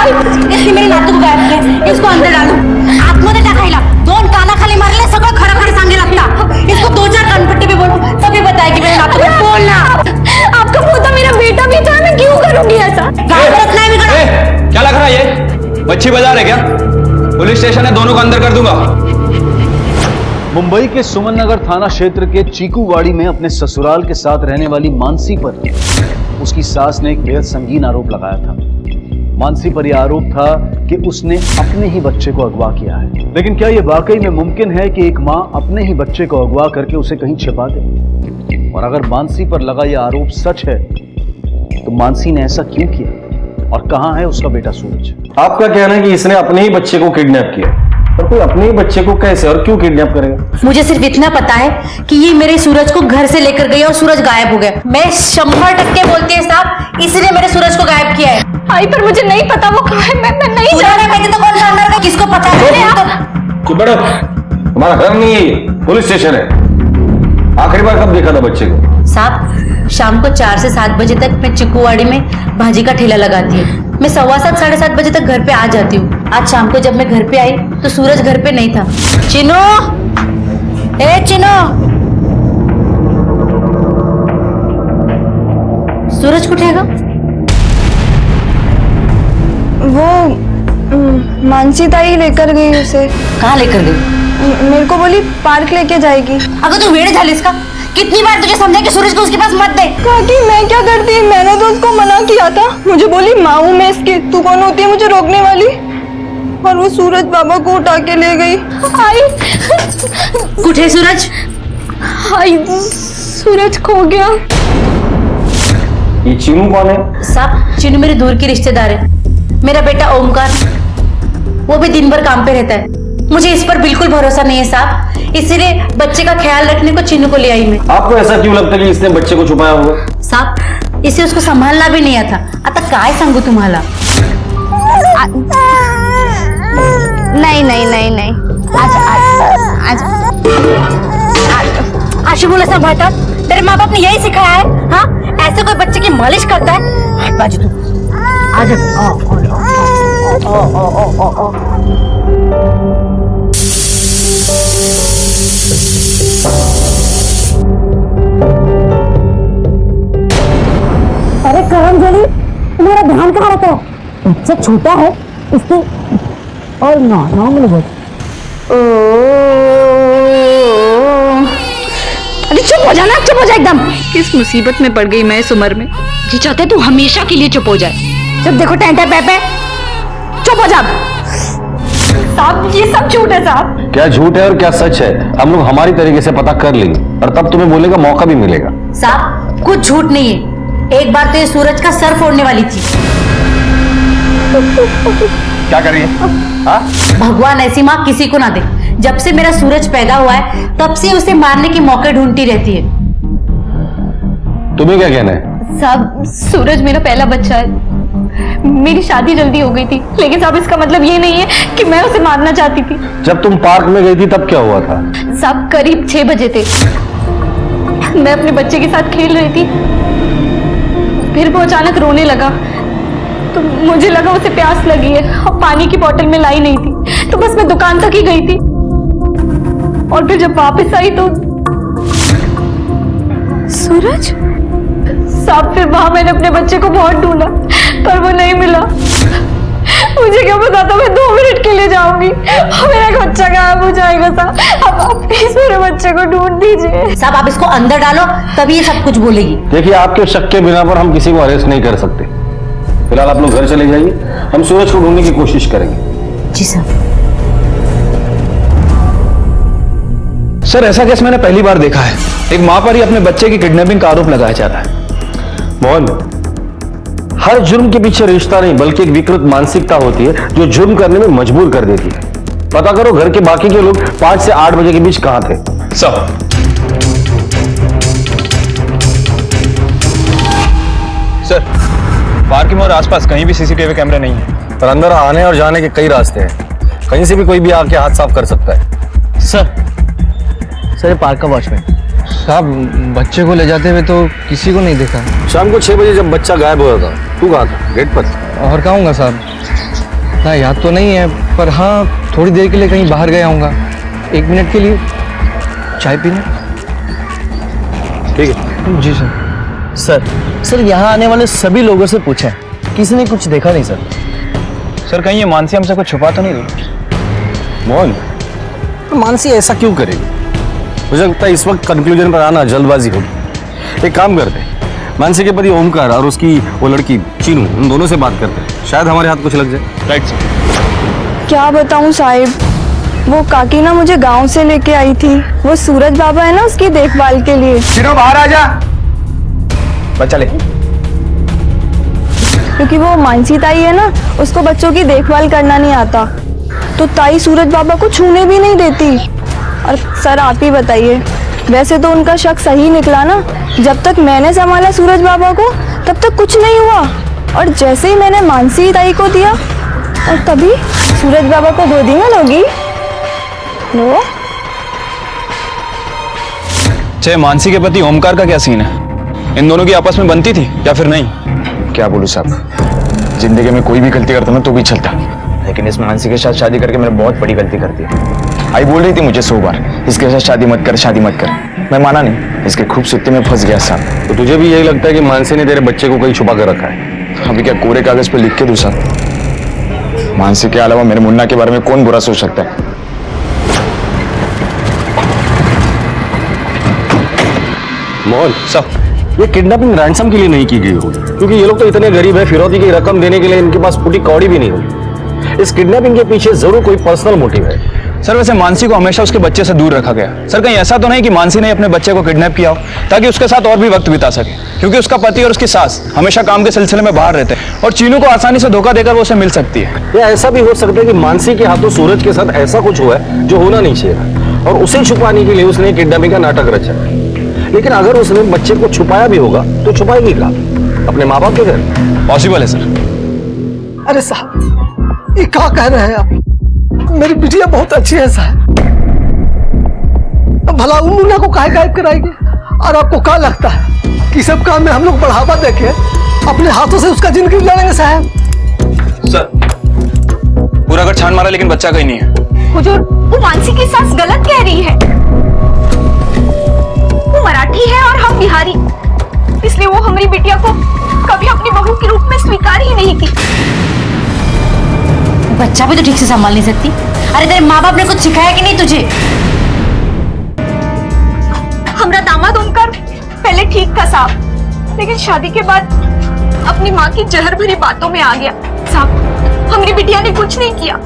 इसने मेरे नातू को गायब किया, इसको अंदर डालो। आतमध्ये टाकायला दोन कानाखाली मारले, सगळं खरं खरं सांगे लगता। इसको 2-4 कानपट्टी पे बोलो, तभी बताएगी मेरे नातू को। बोलना आपका पोता मेरा बेटा भी था, मैं क्यों करूंगी ऐसा? क्या लग रहा है ये? मच्छी बाजार है क्या? पुलिस स्टेशन है, दोनों को अंदर कर दूंगा। मुंबई के सुमन नगर थाना क्षेत्र के चीकूवाड़ी में अपने ससुराल के साथ रहने वाली मानसी पर उसकी सास ने एक बेहद संगीन आरोप लगाया था। मानसी पर यह आरोप था कि उसने अपने ही बच्चे को अगवा किया है। लेकिन क्या यह वाकई में मुमकिन है कि एक मां अपने ही बच्चे को अगवा करके उसे कहीं छिपा दे? और अगर मानसी पर लगा यह आरोप सच है तो मानसी ने ऐसा क्यों किया, और कहां है उसका बेटा सूरज? आपका कहना है कि इसने अपने ही बच्चे को किडनैप किया, पर कोई अपने ही बच्चे को कैसे और क्यों किडनैप करेगा? मुझे सिर्फ इतना पता है कि ये मेरे सूरज को घर से लेकर गई और सूरज गायब हो गया। मैं 100% बोलती है साहब, इसने मेरे सूरज को गायब किया है। आई पर मुझे नहीं पता वो कहाँ है। मैं नहीं जानती। तो कौन जानता है? किसको पता है? चुप बैठो, तुम्हारा घर नहीं है, पुलिस स्टेशन है। आखिरी बार कब देखा था बच्चे को? साहब, शाम को 4 से 7 बजे तक मैं चिकूवाड़ी में भाजी का ठेला लगाती हूँ। मैं 7:15 7:30 बजे तक घर पे आ जाती हूँ। आज शाम को जब मैं घर पे आई तो सूरज घर पे नहीं था। चिनो, ए चिनो, सूरज को उठेगा? वो मानसी ताई लेकर गई उसे। कहाँ लेकर गई? मेरे को बोली पार्क लेके जाएगी। अगर तू वेड़ झाली इसका, कितनी बार तुझे समझा कि सूरज को उसके पास मत दे। काकी मैं क्या करती, मैंने तो उसको मना किया था। मुझे बोली माँ हूँ मैं इसकी, तू कौन होती है मुझे रोकने वाली? और वो सूरज बाबा को उठा के ले गई। आई उठे सूरज? आई सूरज खो गया। ये चीनू कौन है? साहब चीनू मेरे दूर की रिश्तेदार है। मेरा बेटा ओमकार, वो भी दिन भर काम पे रहता है। मुझे इस पर बिल्कुल भरोसा नहीं है साहब, इसीलिए बच्चे का ख्याल रखने को चिन्नू को ले आई मैं। आपको ऐसा क्यों लगता है कि इसने बच्चे को छुपाया होगा? साहब इसे उसको संभालना भी नहीं आता। आता काय सांगू तुम्हाला? नहीं नहीं नहीं नहीं, आशु बोला संभालता, तेरे माँ बाप ने यही सिखाया है? हाँ, ऐसे कोई बच्चे की मालिश करता है? हट बाजू तू, आजा। अरे करमजोली, तुम्हारा ध्यान कहाँ रहता है? बच्चा छोटा है इसकी। और नौ मिनट बोल। अरे चुप हो जाना, चुप हो जा एकदम। किस मुसीबत में पड़ गई मैं इस उम्र में? जी चाहते तू हमेशा के लिए चुप हो जाए। जब देखो टेंटे पे चुप हो जा। साहब ये सब झूठ है साहब। क्या झूठ है और क्या सच है हम लोग हमारी तरीके से पता कर लेंगे और तब तुम्हें बोलने का मौका भी मिलेगा। साहब कुछ झूठ नहीं है। एक बार तो ये सूरज का सर फोड़ने वाली थी। क्या कर रही है? भगवान ऐसी माँ किसी को ना दे। जब से मेरा सूरज पैदा हुआ है तब से उसे मारने के मौके ढूंढती रहती है। तुम्हें क्या कहना है? साहब सूरज मेरा पहला बच्चा है। मेरी शादी जल्दी हो गई थी, लेकिन साहब इसका मतलब ये नहीं है कि मैं उसे मारना चाहती थी। जब तुम पार्क में गई थी तब क्या हुआ था? साहब करीब 6 बजे थे। मैं अपने बच्चे के साथ खेल रही थी, फिर वो अचानक रोने लगा तो मुझे लगा उसे प्यास लगी है और पानी की बोतल में लाई नहीं थी, तो बस मैं दुकान तक ही गई थी। और फिर जब वापस आई तो सूरज साहब, फिर वहां मैंने अपने बच्चे को बहुत ढूंढा पर वो नहीं मिला। मुझे क्या पता था मैं 2 मिनट के लिए जाऊंगी और मेरा बच्चा गायब हो जाएगा। साहब अब आप प्लीज मेरे बच्चे को ढूंढ दीजिए। साहब आप इसको अंदर डालो तभी ये सब कुछ बोलेगी। देखिए आपके शक के बिना पर हम किसी को अरेस्ट नहीं कर सकते। फिलहाल आप लोग घर चले जाइए, हम सूरज को ढूंढने की कोशिश करेंगे। जी साहब। सर ऐसा केस मैंने पहली बार देखा है। एक माँ पर ही अपने बच्चे की किडनैपिंग का आरोप लगाया जा रहा है। मोहन, हर जुर्म के पीछे रिश्ता नहीं बल्कि एक विकृत मानसिकता होती है जो जुर्म करने में मजबूर कर देती है। पता करो घर के बाकी के लोग 5 से 8 बजे के बीच कहां थे। सर पार्क में और आसपास कहीं भी सीसीटीवी कैमरे नहीं है। पर अंदर आने और जाने के कई रास्ते हैं, कहीं से भी कोई भी आके हाथ साफ कर सकता है। सर पार्क का वॉचमैन साहब, बच्चे को ले जाते हुए तो किसी को नहीं देखा। शाम को 6 बजे जब बच्चा गायब हुआ था, तू कहाँ था? गेट पर। और कहूँगा साहब, ना याद तो नहीं है, पर हाँ थोड़ी देर के लिए कहीं बाहर गया हूँगा, 1 मिनट के लिए चाय पीने। ठीक है जी सर। सर यहाँ आने वाले सभी लोगों से पूछा है, किसी ने कुछ देखा नहीं सर। सर कहीं ये मानसी हमसे कुछ छुपा तो नहीं रही? मोहन, तो मानसी ऐसा क्यों करेगी? मुझे लगता है इस वक्त कंक्लूजन पर आना जल्दबाजी होगी। एक काम करते हैं, मानसी के पति ओमकार और उसकी वो लड़की चीनू, उन दोनों से बात करते हैं, शायद हमारे हाथ कुछ लग जाए। Right sir. क्या बताऊं साहिब, वो काकी ना मुझे गांव से लेके आई थी। वो सूरज बाबा है ना, उसकी देखभाल के लिए। चीनू बाहर आ जा। बच्चा ले। क्योंकि वो मानसी ताई है ना, उसको बच्चों की देखभाल करना नहीं आता, तो ताई सूरज बाबा को छूने भी नहीं देती। और सर आप ही बताइए, वैसे तो उनका शक सही निकला ना। जब तक मैंने संभाला सूरज बाबा को तब तक कुछ नहीं हुआ, और जैसे ही मैंने मानसी ताई को दिया और तभी सूरज बाबा को गोदी में लोगी। लो चाहे मानसी के पति ओमकार का क्या सीन है? इन दोनों की आपस में बनती थी या फिर नहीं? क्या बोलूं साहब, जिंदगी में कोई भी गलती करता ना तो भी चलता, लेकिन इस मानसी के साथ शादी करके मैंने बहुत बड़ी गलती कर दी। आई बोल रही थी मुझे 100 बार इसके साथ शादी मत कर, शादी मत कर। मैं माना नहीं, इसके खूबसूरती में फंस गया साहब। तो तुझे भी यही लगता है कि मानसी ने तेरे बच्चे को कहीं छुपा कर रखा है? अभी क्या कोरे कागज पे लिख के दूँ साहब? मानसी के अलावा मेरे मुन्ना के बारे में कौन बुरा सोच सकता है? मोहन सब ये किडनैपिंग रैंसम के लिए नहीं की गई होगी, क्योंकि ये लोग तो इतने गरीब है, फिरौती की रकम देने के लिए इनके पास फूटी कौड़ी भी नहीं होगी। इस किडनैपिंग के पीछे जरूर कोई पर्सनल मोटिव है। सर वैसे मानसी को हमेशा उसके बच्चे से दूर रखा गया। सर कहीं ऐसा तो नहीं कि मानसी ने अपने बच्चे को किडनैप किया हो ताकि उसके साथ और भी वक्त बिता सके, क्योंकि उसका पति और उसकी सास हमेशा काम के सिलसिले में बाहर रहते हैं और चीनू को आसानी से धोखा देकर वो उसे मिल सकती है। या ऐसा भी हो सकता है कि मानसी के हाथों सूरज के साथ ऐसा कुछ हुआ है जो होना नहीं चाहिए और उसे छुपाने के लिए उसने किडनैपिंग का नाटक रचा। लेकिन अगर उसने बच्चे को छुपाया भी होगा तो छुपाएगी कहाँ? अपने माँ बाप के घर? पॉसिबल है सर। अरे साहब ये क्या कह रहे हैं आप? मेरी बिटिया बहुत अच्छी है साहब, भला उन मुन्ना को काहे गायब कराएंगे? और आपको क्या लगता है कि सब काम में हम लोग बढ़ावा देके अपने हाथों से उसका जिंदगी लड़ेंगे साहब? सर पूरा घर छान मारा लेकिन बच्चा कहीं नहीं है। हुजूर वो मानसी की सास गलत कह रही है। वो मराठी है और हम बिहारी, इसलिए वो हमारी बिटिया को कभी अपनी बहू के रूप में स्वीकार ही नहीं की। बच्चा भी तो ठीक से संभाल नहीं सकती। अरे तेरे माँ बाप ने कुछ सिखाया कि नहीं तुझे? हमारा दामाद ओमकार पहले ठीक था साहब, लेकिन शादी के बाद अपनी माँ की जहर भरी बातों में आ गया साहब। हमारी बिटिया ने कुछ नहीं किया।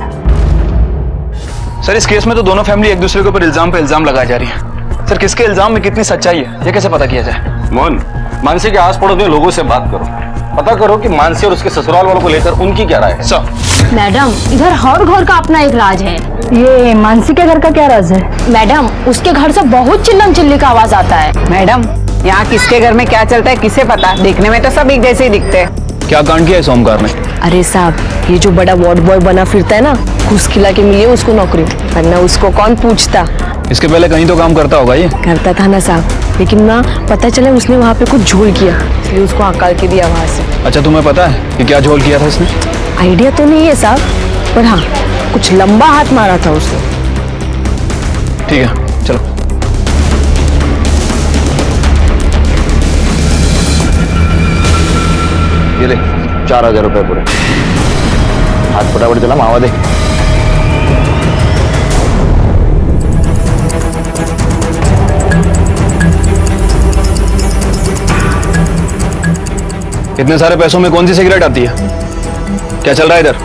सर इस केस में तो दोनों फैमिली एक दूसरे के ऊपर इल्जाम पे इल्जाम लगाई जा रही है। सर किसके इल्जाम में कितनी सच्चाई है ये कैसे पता किया जाए? मोहन मानसी के आस पड़ोस में लोगों से बात करो, पता करो कि मानसी और उसके ससुराल वालों को लेकर उनकी क्या राय है। सर मैडम इधर हर घर का अपना एक राज है। ये मानसी के घर का क्या राज है? मैडम उसके घर से बहुत चिल्लम चिल्ली का आवाज आता है। मैडम यहाँ किसके घर में क्या चलता है किसे पता? देखने में तो सब एक जैसे ही दिखते हैं। क्या कांड किया है सोमकार ने? अरे साहब ये जो बड़ा वार्ड बॉय बना फिरता है ना, घूस खिला के मिली उसको नौकरी, वरना उसको कौन पूछता। इसके पहले कहीं तो काम करता होगा ये? करता था ना साहब, लेकिन ना पता चला उसने वहाँ पे कुछ झोल किया, इसलिए उसको हकाल के दिया वहाँ से। अच्छा तुम्हें पता है कि क्या झोल किया था इसने? आइडिया तो नहीं है साहब, पर हाँ कुछ लंबा हाथ मारा था उसने। ठीक है चलो। ये ले 4000 रुपए पूरे। हाथ फटाफट चला, मावा दे। इतने सारे पैसों में कौन सी सिगरेट आती है? क्या चल रहा है इधर?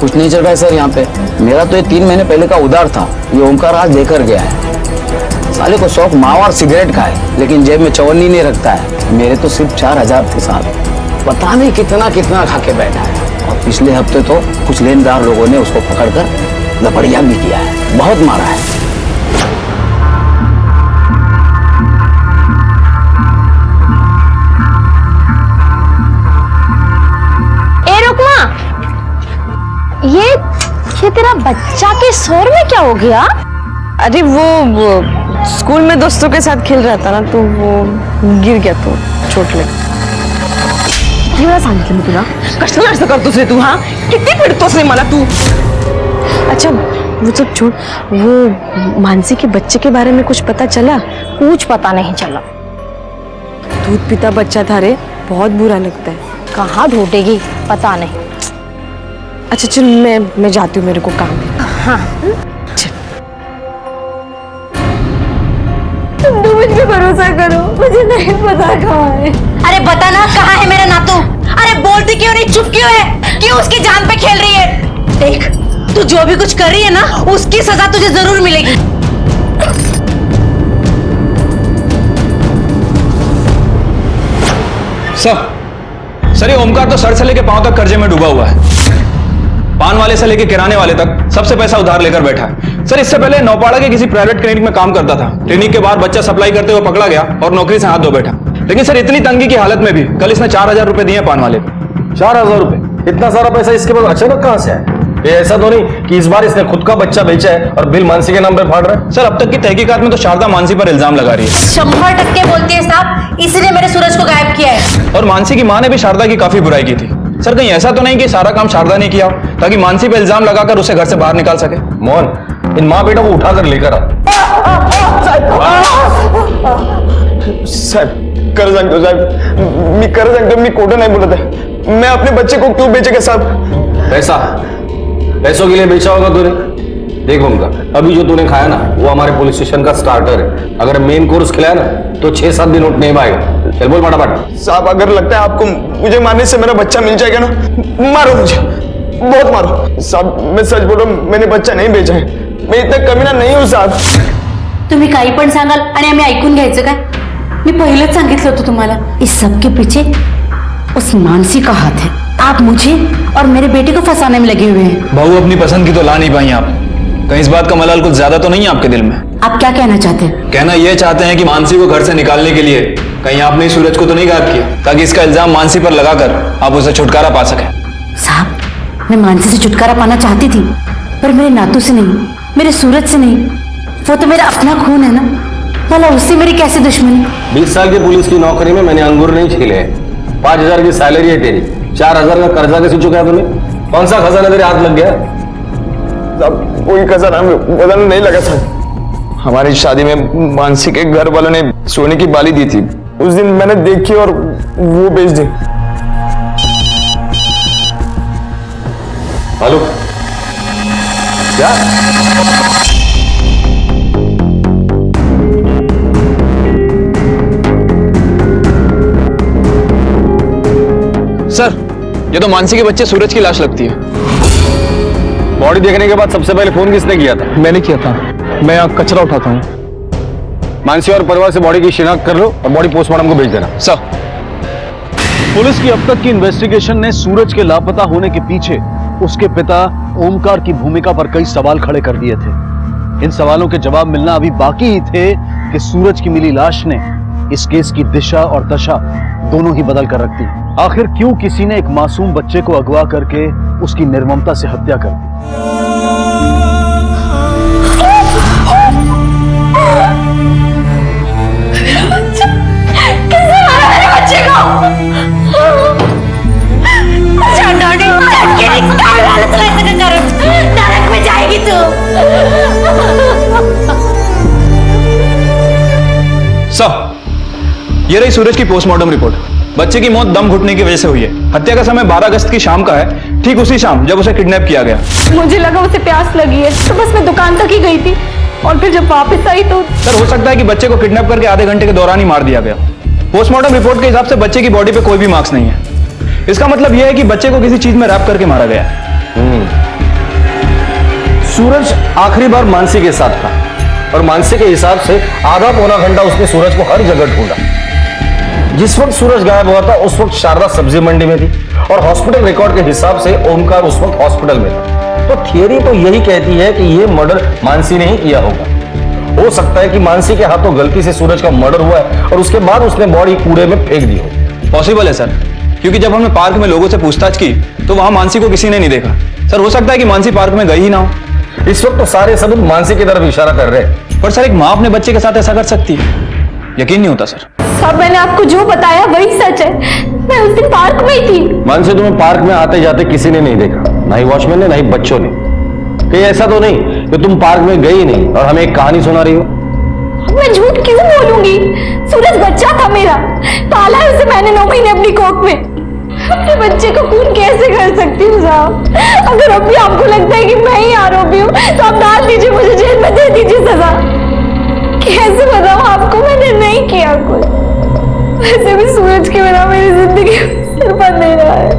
कुछ नहीं चल रहा है सर यहाँ पे। मेरा तो ये 3 महीने पहले का उधार था, ये ओमकार आज देकर गया है। साले को शौक मावा और सिगरेट का है, लेकिन जेब में चवन्नी नहीं रखता है। मेरे तो सिर्फ 4000 थे साहब, पता नहीं कितना कितना खा के बैठा है। और पिछले हफ्ते तो कुछ लेनदार लोगों ने उसको पकड़कर लपड़िया भी किया है, बहुत मारा है। ये तेरा बच्चा के शोर में क्या हो गया? अरे वो स्कूल में दोस्तों के साथ खेल रहा था ना, तो वो गिर गया तो चोट लगी। एवढं सांगितलं मी तुला, कशाला असं करतोस रे तू? हाँ किती पिडतोस रे मला तू? अच्छा वो सब छोड़, वो मानसी के बच्चे के बारे में कुछ पता चला? कुछ पता नहीं चला। दूध पीता बच्चा था रे, बहुत बुरा लगता है। कहाँ ढूंढेगी पता नहीं। अच्छा चल मैं जाती हूँ, मेरे को काम है। हाँ तुम मुझ पे भरोसा करो, मुझे नहीं पता कहाँ है। अरे बता ना कहाँ है मेरा नातू? अरे बोलती क्यों नहीं, चुप क्यों है? क्यों उसकी जान पे खेल रही है? देख तू जो भी कुछ कर रही है ना, उसकी सजा तुझे जरूर मिलेगी। सर ये ओमकार तो सर से लेके पांव तक कर्जे में डूबा हुआ है। पान वाले से लेके किराने वाले तक सबसे पैसा उधार लेकर बैठा है। सर इससे पहले नौपाड़ा के किसी प्राइवेट क्लिनिक में काम करता था। क्लिनिक के बाहर बच्चा सप्लाई करते हुए पकड़ा गया और नौकरी से हाथ धो बैठा। लेकिन सर इतनी तंगी की हालत में भी कल इसने 4000 रुपए दिए पान वाले को। 4000 रुपए? इतना सारा पैसा इसके पास अचानक कहां से आया? ये ऐसा तो नहीं कि इस बार इसने खुद का बच्चा बेचा है और बिल मानसी के नाम पे फाड़ रहा है? सर अब तक की तहकीकात में तो शारदा मानसी पर इल्जाम लगा रही है। 100% बोलती है साहब, इसीलिए मेरे सूरज को गायब किया है। और मानसी की मां ने भी शारदा की काफी बुराई की थी। सर कहीं ऐसा तो नहीं कि सारा काम शारदा ने किया हो ताकि मानसी पे इल्जाम लगाकर उसे घर से बाहर निकाल सके? मोहन, इन माँ बेटा को उठाकर लेकर आ। साहब कर सांगतो साहब, मी कर सांगतो, मी खोटं नाही बोलत आहे। मैं अपने बच्चे को क्यों बेचेगा साहब? पैसों के लिए बेचा होगा तूने। देखो उनका अभी जो तूने खाया ना वो हमारे पुलिस स्टेशन का स्टार्टर है। अगर मेन कोर्स खिलाया ना तो 6-7 दिन उठ नहीं पाएगा। चल बोल फटाफट। साहब अगर लगता है आपको मुझे मारने से मेरा बच्चा मिल जाएगा ना, मारो मुझे, बहुत मारो। साहब मैं सच बोल रहा हूँ, मैंने बच्चा नहीं बेचा है, मैं इतना कमीना नहीं हूँ साहब। तुम्ही काही पण सांगाल आणि आम्ही ऐकून घ्यायचं काय? मी पहिलेच सांगितलं होतं तुम्हाला, इस सब के पीछे उस मानसी का हाथ है। आप मुझे और मेरे बेटे को फंसाने में लगे हुए हैं। बहू अपनी पसंद की तो ला नहीं पाई आप, कहीं इस बात का मलाल कुछ ज्यादा तो नहीं है आपके दिल में? आप क्या कहना चाहते हैं? कहना ये चाहते हैं कि मानसी को घर से निकालने के लिए कहीं आपने सूरज को तो नहीं गायब किया ताकि इसका इल्जाम मानसी पर लगाकर आप उसे छुटकारा पा सके? साहब मैं मानसी से छुटकारा पाना चाहती थी, पर मेरे नातू से नहीं, मेरे सूरज से नहीं। वो तो मेरा अपना खून है ना, भला उससे मेरी कैसे दुश्मनी? 20 साल की पुलिस की नौकरी में मैंने अंगूर नहीं छीले हैं। 5,000 की सैलरी है तेरी, 4,000 का कर्जा कैसे चुकाया तूने? कौन सा खजाना तेरे हाथ लग गया? साहब कोई खजाना नहीं लगा साहब। हमारी शादी में मानसी के घर वालों ने सोने की बाली दी थी, उस दिन मैंने देखी और वो बेच दी। हेलो क्या? सर ये तो मानसी के बच्चे सूरज की लाश लगती है। बॉडी देखने के बाद सबसे पहले फोन किसने किया था? मैंने किया था, मैं यहाँ कचरा उठाता हूँ। मानसी और परिवार से बॉडी की शिनाख्त कर लो और बॉडी पोस्टमार्टम को भेज देना। सर पुलिस की अब तक की इन्वेस्टिगेशन ने सूरज के लापता होने के पीछे उसके पिता ओमकार की भूमिका पर कई सवाल खड़े कर दिए थे। इन सवालों के जवाब मिलना अभी बाकी ही थे कि सूरज की मिली लाश ने इस केस की दिशा और दशा दोनों ही बदल कर रख दी। आखिर क्यों किसी ने एक मासूम बच्चे को अगवा करके उसकी निर्ममता से हत्या कर दी? नरक में जाएगी तू। सर ये रही सूरज की पोस्टमार्टम रिपोर्ट। बच्चे की मौत दम घुटने की वजह से हुई है। हत्या का समय 12 अगस्त की शाम का है, ठीक उसी शाम जब उसे किडनैप किया गया। मुझे लगा उसे प्यास लगी है तो बस मैं दुकान तक ही गई थी, और फिर जब वापस आई तो सर हो सकता है कि बच्चे को किडनैप करके आधे घंटे के दौरान ही मार दिया गया। पोस्टमार्टम रिपोर्ट के हिसाब से बच्चे की बॉडी पे कोई भी मार्क्स नहीं है। इसका मतलब यह है कि बच्चे को किसी चीज में रैप करके मारा गया। सूरज आखिरी बार मानसी के साथ था और मानसी के हिसाब से आधा पौना घंटा उसने सूरज को हर जगह ढूंढा। जिस वक्त सूरज गायब हुआ था उस वक्त शारदा सब्जी मंडी में थी और हॉस्पिटल रिकॉर्ड के हिसाब से ओमकार उस वक्त हॉस्पिटल में था। तो थियरी तो यही कहती है कि यह मर्डर मानसी ने ही किया होगा। हो सकता है कि मानसी के हाथों गलती से सूरज का मर्डर हुआ है और उसके बाद उसने बॉडी कूड़े में फेंक दी हो। पॉसिबल है सर, क्योंकि जब हमने पार्क में लोगों से पूछताछ की तो वहां मानसी को किसी ने नहीं देखा। सर हो सकता है कि मानसी पार्क में गई ही ना हो। इस वक्त तो सारे सबूत मानसी की तरफ इशारा कर रहे हैं। पर सर एक माँ अपने बच्चे के साथ ऐसा कर सकती है? यकीन नहीं होता सर। सब मैंने आपको जो बताया वही सच है। मैं उस दिन पार्क में ही थी। मानसी तुम्हें पार्क में आते जाते किसी ने नहीं देखा, ना ही वॉचमैन ने ना ही बच्चों ने। कहीं ऐसा तो नहीं कि तुम पार्क में गई नहीं और हमें एक कहानी सुना रही हो? मैं झूठ क्यों बोलूंगी? सूरज बच्चा था मेरा, पाला है उसे मैंने 9 महीने अपनी कोख में। अपने बच्चे को खून कैसे कर सकती हूँ साहब? अगर अब भी आपको लगता है कि मैं ही आरोपी हूँ तो आप डाल दीजिए, मुझे जेल में दे दीजिए सजा। कैसे बताऊँ आपको, मैंने नहीं किया कुछ। वैसे भी सूरज के बिना मेरी जिंदगी सिर पर नहीं रहा है।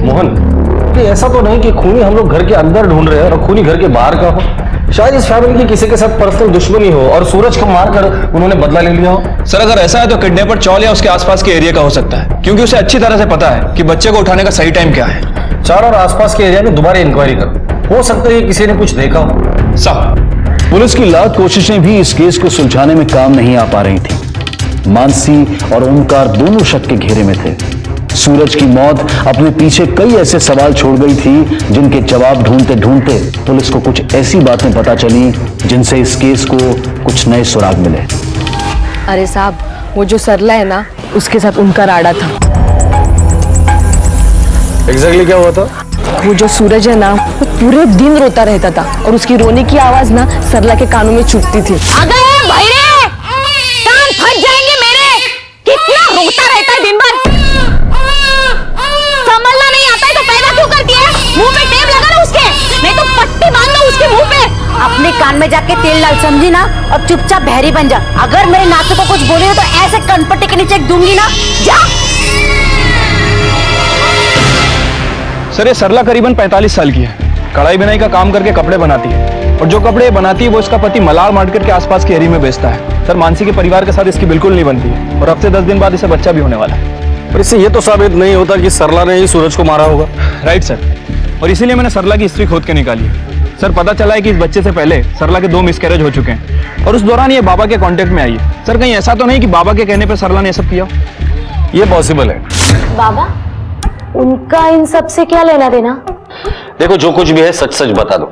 मोहन ये ऐसा तो नहीं कि खूनी हम लोग घर के अंदर ढूंढ रहे हैं और खूनी घर के बाहर का हो। शायद इस फैमिली की किसी के साथ पर्सनल दुश्मनी हो और सूरज को मारकर उन्होंने बदला ले लिया हो। सर अगर ऐसा है तो किडनैपर चौल या उसके आसपास के एरिया का हो सकता है, क्योंकि उसे अच्छी तरह से पता है कि बच्चे को उठाने का सही टाइम क्या है। चार और आसपास के एरिया में दोबारा इंक्वायरी करो, हो सकता है किसी ने कुछ देखा हो। सर पुलिस की लाख कोशिशें भी इस केस को सुलझाने में काम नहीं आ पा रही थी। मानसी और ओमकार दोनों शक के घेरे में थे। सूरज की मौत अपने पीछे कई ऐसे सवाल छोड़ गई थी जिनके जवाब ढूंढते ढूंढते पुलिस को कुछ ऐसी बातें पता चली जिनसे इस केस को कुछ नए सुराग मिले। अरे साहब, वो जो सरला है ना, उसके साथ उनका राड़ा था। एग्जैक्टली क्या हुआ था? वो जो सूरज है ना, वो पूरे दिन रोता रहता था और उसकी रोने की आवाज ना सरला के कानों में चुभती थी। अगर भैरे कान फट जाएंगे मेरे, कितना रोता रहता है दिन भर। संभलना नहीं आता है तो पैदा क्यों करती है? मुंह पे टेप लगा लो उसके, नहीं तो पट्टी बांध लो उसके मुंह पे। अपने कान में जाके तेल डाल, समझी ना, और चुपचाप बहरी बन जा। अगर मेरे नातू को कुछ बोले तो ऐसे कनपट्टी के नीचे दूंगी ना, जा। सर ये सरला करीबन 45 साल की है, कढ़ाई बुनाई का काम करके कपड़े बनाती है, और जो कपड़े बनाती है वो इसका पति मलार मार्केट के आसपास के एरिया में बेचता है। सर मानसी के परिवार के साथ इसकी बिल्कुल नहीं बनती है, और हफ्ते 10 दिन बाद इसे बच्चा भी होने वाला है। पर इससे ये तो साबित नहीं होता कि सरला ने ही सूरज को मारा होगा। राइट सर, और इसीलिए मैंने सरला की हिस्ट्री खोद के निकाली है। सर पता चला है कि इस बच्चे से पहले सरला के 2 मिसकैरेज हो चुके हैं, और उस दौरान ये बाबा के कांटेक्ट में आई है। सर कहीं ऐसा तो नहीं कि बाबा के कहने पर सरला ने सब किया? ये पॉसिबल है। बाबा, उनका इन सब से क्या लेना देना? देखो जो कुछ भी है सच सच बता दो।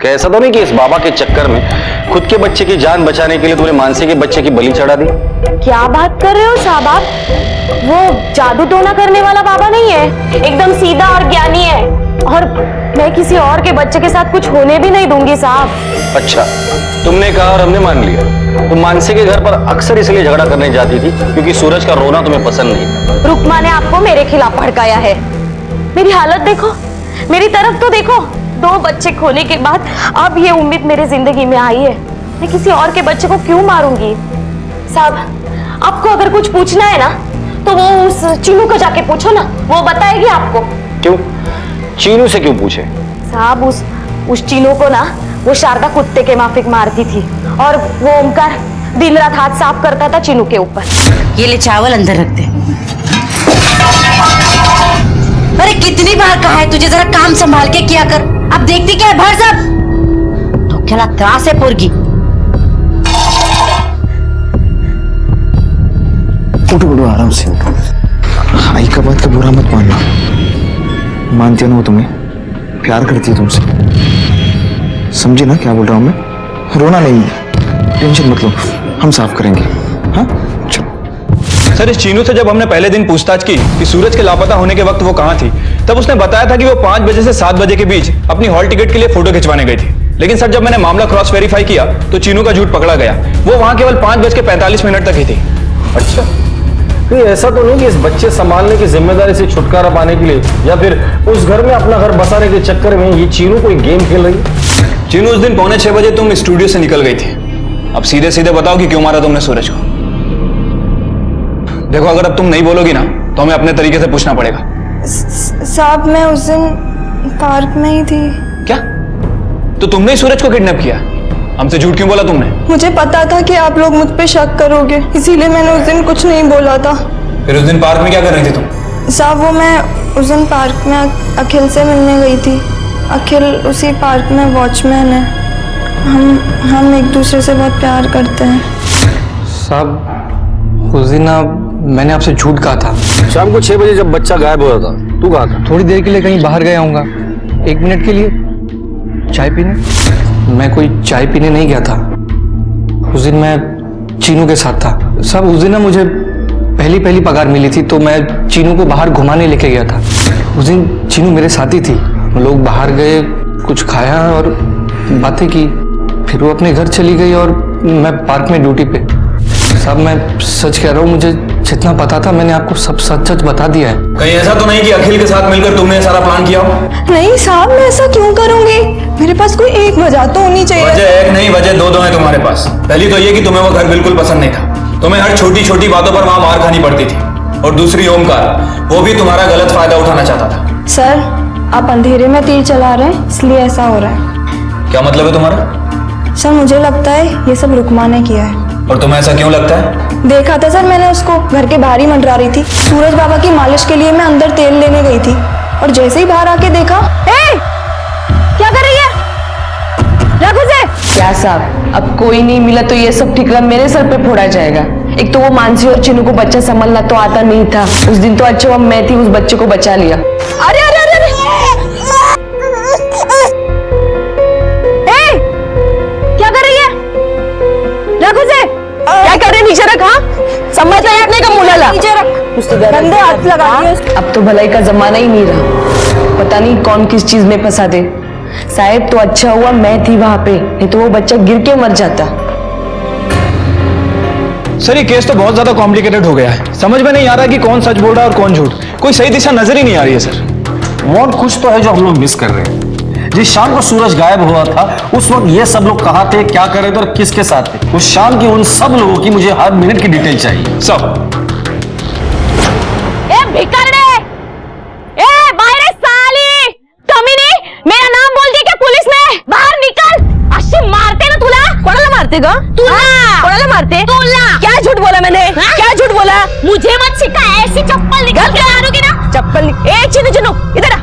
क्या ऐसा तो नहीं कि इस बाबा के चक्कर में खुद के बच्चे की जान बचाने के लिए तुमने मानसी के बच्चे की बलि चढ़ा दी? क्या बात कर रहे हो साहब आप? वो जादू टोना करने वाला बाबा नहीं है, एकदम सीधा और ज्ञानी है, और मैं किसी और के बच्चे के साथ कुछ होने भी नहीं दूंगी साहब। अच्छा, तुमने कहा और हमने मान लिया। तुम मानसी के घर पर अक्सर इसलिए झगड़ा करने जाती थी क्योंकि सूरज का रोना तुम्हें पसंद नहीं था। रुकमा ने आपको मेरे खिलाफ भड़काया है। मेरी हालत देखो, मेरी तरफ तो देखो। 2 बच्चे खोने के बाद अब ये उम्मीद मेरी जिंदगी में आई है, मैं किसी और के बच्चे को क्यों मारूंगी? साहब आपको अगर कुछ पूछना है ना तो वो उस चीनू को जाके पूछो ना, वो बताएगी आपको। क्यों? चीनू से क्यों पूछे? साहब उस चीनू को ना वो शारदा कुत्ते के माफिक मारती थी, और वो ओमकार दिन रात हाथ साफ करता था चीनू के ऊपर। ये ले चावल अंदर रख दे। अरे कितनी बार कहा है तुझे, जरा काम संभाल के किया कर। अब देखती क्या है, भर सब तो क्या त्रास है पुरगी। उठो उठो, आराम से उठो। आई का बात का बुरा मत मानना, मानती हो ना वो तुम्हें, प्यार करती है तुमसे। समझी ना क्या बोल रहा हूं मैं? रोना नहीं, टेंशन मत लो, हम साफ करेंगे। हाँ चलो। सर इस चीनू से जब हमने पहले दिन पूछताछ की कि सूरज के लापता होने के वक्त वो कहाँ थी, तब उसने बताया था कि वो 5 बजे से 7 बजे के बीच अपनी हॉल टिकट के लिए फोटो खिंचवाने गई थी। लेकिन सर जब मैंने मामला क्रॉस वेरीफाई किया तो चीनू का झूठ पकड़ा गया, वो वहां केवल 5:45 तक ही थी। अच्छा, तो ऐसा तो नहीं कि इस बच्चे संभालने की जिम्मेदारी से छुटकारा पाने के लिए या फिर उस घर में अपना घर बसाने के चक्कर में ये चीनू कोई गेम खेल रही है? चीनू उस दिन 5:45 बजे तुम स्टूडियो से निकल गई थी। अब सीधे सीधे बताओ कि क्यों मारा तुमने सूरज को? देखो अगर अब तुम नहीं बोलोगी ना तो हमें अपने तरीके से पूछना पड़ेगा। साहब मैं उस दिन पार्क में ही थी। क्या? तो तुमने ही सूरज को किडनैप किया? हमसे झूठ क्यों बोला तुमने? मुझे पता था कि आप लोग मुझ पे शक करोगे, इसीलिए मैंने उस दिन कुछ नहीं बोला था। फिर उस दिन पार्क में क्या कर रही थी तुम? साहब वो मैं उस दिन पार्क में अखिल से मिलने गई थी। अखिल उसी पार्क में वॉचमैन है। हम एक दूसरे से बहुत प्यार करते हैं। साहब उस दिन मैंने आपसे झूठ कहा था। शाम को 6 बजे जब बच्चा गायब हो रहा था, तू कहाँ था? थोड़ी देर के लिए कहीं बाहर गया होऊंगा, 1 मिनट के लिए चाय पीने। मैं कोई चाय पीने नहीं गया था, उस दिन मैं चीनू के साथ था। साहब उस दिन ना मुझे पहली पगार मिली थी तो मैं चीनू को बाहर घुमाने लेके गया था। उस दिन चीनू मेरे साथ ही थी, हम लोग बाहर गए, कुछ खाया और बातें की, फिर वो अपने घर चली गई और मैं पार्क में ड्यूटी पे। साहब मैं सच कह रहा हूँ, मुझे जितना पता था मैंने आपको सब सच बता दिया है। कहीं ऐसा तो नहीं कि अखिल के साथ मिलकर तुमने सारा प्लान किया हो? नहीं साहब मैं ऐसा क्यों करूंगी, मेरे पास कोई एक वजह तो होनी चाहिए। वजह एक नहीं, वजह दो है तुम्हारे पास। पहली तो ये कि तुम्हें वो घर बिल्कुल पसंद नहीं था, तुम्हें हर छोटी छोटी बातों पर वहां मार खानी पड़ती थी, और दूसरी ओमकार, वो भी तुम्हारा गलत फायदा उठाना चाहता था। सर आप अंधेरे में तीर चला रहे हैं इसलिए ऐसा हो रहा है। क्या मतलब है तुम्हारा? सर मुझे लगता है ये सब रुकमा ने किया है। और तुम्हें ऐसा क्यों लगता है? देखा था सर मैंने उसको, घर के बाहर ही मंडरा रही थी। सूरज बाबा की मालिश के लिए मैं अंदर तेल लेने गई थी और जैसे ही बाहर आके देखा, क्या कर रही है? रघु से क्या साहब, अब कोई नहीं मिला तो ये सब ठिकरा मेरे सर पे फोड़ा जाएगा। एक तो वो मानसी और चिन्नू को बच्चा संभालना तो आता नहीं था, उस दिन तो अच्छा मैं थी, उस बच्चे को बचा लिया। अरे अरे अरे, अरे। क्या कर रही है? रघु से क्या कर रहे? नीचे रख। हाँ समझ नहीं अपने का मुलाला, नीचे रख, गंदे हाथ लगा दिए। अब तो भलाई का जमाना ही नहीं रहा, पता नहीं कौन किस चीज में फंसा दे। साहब तो अच्छा हुआ मैं थी वहां पे, नहीं तो वो बच्चा गिर के मर जाता। सर ये केस तो बहुत ज्यादा कॉम्प्लिकेटेड हो गया है, समझ में नहीं आ रहा कि कौन सच बोल रहा है और कौन झूठ। कोई सही दिशा नजर ही नहीं आ रही है सर। मोहन कुछ तो है जो हम लोग मिस कर रहे हैं। जिस शाम को सूरज गायब हुआ था उस वक्त ये सब लोग कहाँ थे, क्या कर रहे थे और किसके साथ थे? उस शाम की उन सब लोगों की मुझे हर मिनट की डिटेल चाहिए सब। भिखारणे, बाहर साली कमीनी, मेरा नाम बोल दिया क्या पुलिस में? बाहर निकल, अशी मारते ना तुला। कोणाला मारते ग? कोणाला मारते? तुला। क्या झूठ बोला मैंने? क्या झूठ बोला? मुझे मत सिखा, ऐसी चप्पल निकाल के मारोगी ना। चप्पल चिनू चिनू इधर आ,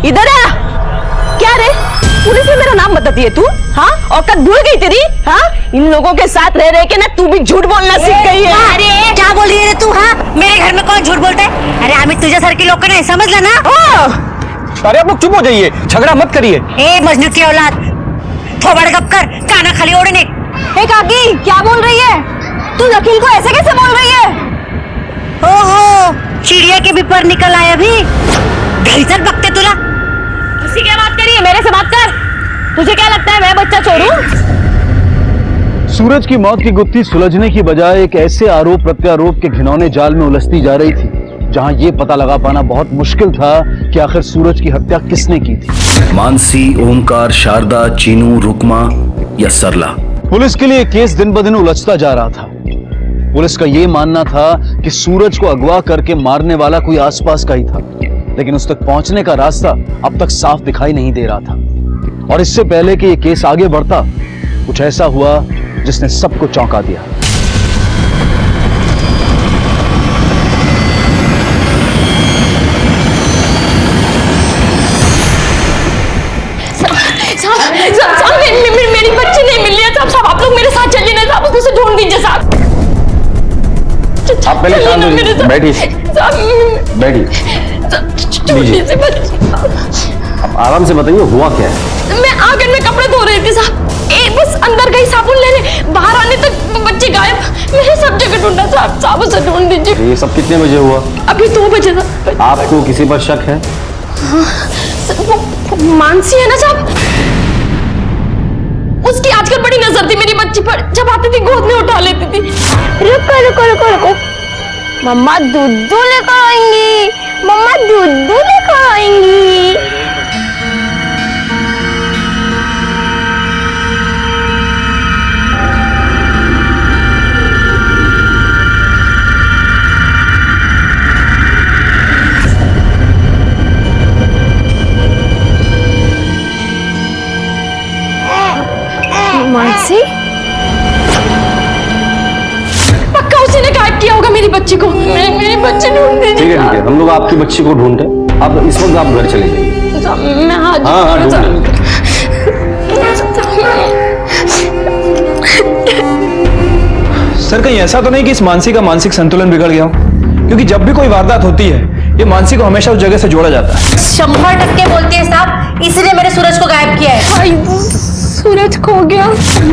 इधर आ। क्या रे, पुलिस में मेरा नाम बताती है तू? हाँ, औकात भूल गई तेरी? हाँ, इन लोगों के साथ रह रहे के ना तू भी झूठ बोलना सीख गई है। अरे क्या बोल रही है तू? हाँ, मेरे घर में कौन झूठ बोलता है? अरे आम्ही तुझ्यासारखी लोक नाही, समजलं ना? अरे आप लोग चुप हो जाइए, झगड़ा मत करिए। ए मजनू की औलाद, थोबड़ गप कर, काना खाली ओढ़ने। हे काकी, क्या बोल रही है तू? वकील को ऐसे कैसे बोल रही है? ओहो, चिड़िया के भी पर निकल आया भी। घरी चल बकते तुला। उसी क्या बात करी है, मेरे से बात कर। तुझे क्या लगता है मैं बच्चा चोर हूं? सूरज की मौत की गुत्थी सुलझने की बजाय एक ऐसे आरोप प्रत्यारोप के घिनौने जाल में उलझती जा रही थी जहां यह पता लगा पाना बहुत मुश्किल था कि आखिर सूरज की हत्या किसने की थी। मानसी, ओमकार, शारदा, चीनू, रुकमा या सरला। पुलिस के लिए केस दिन ब दिन उलझता जा रहा था। पुलिस का यह मानना था कि सूरज को अगवा करके मारने वाला कोई आसपास का ही था, लेकिन उस तक पहुंचने का रास्ता अब तक साफ दिखाई नहीं दे रहा था। और इससे पहले कि यह केस आगे बढ़ता, कुछ ऐसा हुआ जिसने सबको चौंका दिया। साहब, मेरी बच्ची नहीं मिल रही है। साहब, आप लोग मेरे साथ चलिए ना साहब, उसे ढूंढ दीजिए साहब। आप पहले शांत होइए, बैठिए, बैठिए। आप आराम से बताइए हुआ क्या है। मैं आंगन में कपड़े धो रही थी साहब, बस अंदर गई साबुन लेने, बाहर आने तक बच्चे गायब। मैंने सब जगह ढूंढा साहब, साहब उसे ढूंढ दीजिए। ये सब कितने बजे हुआ? अभी 2 बजे था। आपको किसी पर शक है? वो मानसी है ना साहब, उसकी आजकल बड़ी नजर थी मेरी बच्ची पर। जब आती थी गोद में उठा लेती थी। रुको रुको रुको रुको, मम्मा दूध लेकर आएंगी, मम्मा दूध लेकर आएंगी। मानसी, पक्का उसी ने गायब किया होगा मेरी बच्ची को। मेरी बच्ची ढूंढ दीजिए। ठीक है, हम लोग आपकी बच्ची को ढूंढते हैं। अब इस वक्त आप घर चले जाइए। मैं आज हाँ ढूंढ। सर कहीं ऐसा तो नहीं कि इस मानसी का मानसिक संतुलन बिगड़ गया हो? क्योंकि जब भी कोई वारदात होती है ये मानसी को हमेशा उस जगह से जोड़ा जाता है। 100% बोलती है साहब, इसलिए मेरे सूरज को गायब किया है। सूरज खो गया।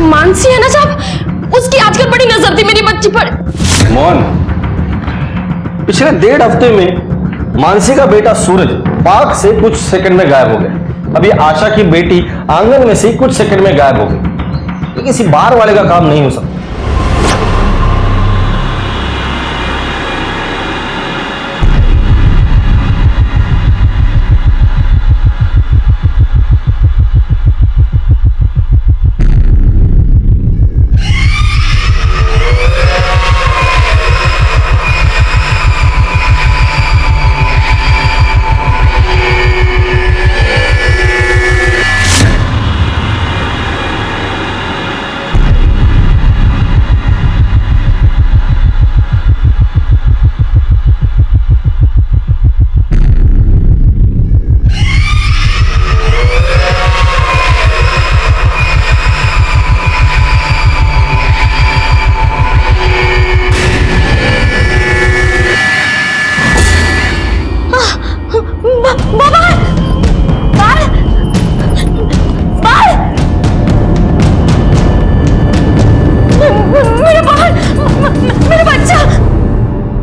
मानसी है ना साहब, उसकी आजकल बड़ी नजर थी मेरी बच्ची पर। मोहन, पिछले 1.5 हफ्ते में मानसी का बेटा सूरज पार्क से कुछ सेकंड में गायब हो गया। अभी आशा की बेटी आंगन में से कुछ सेकंड में गायब हो गई। ये किसी बाहर वाले का काम नहीं हो सकता।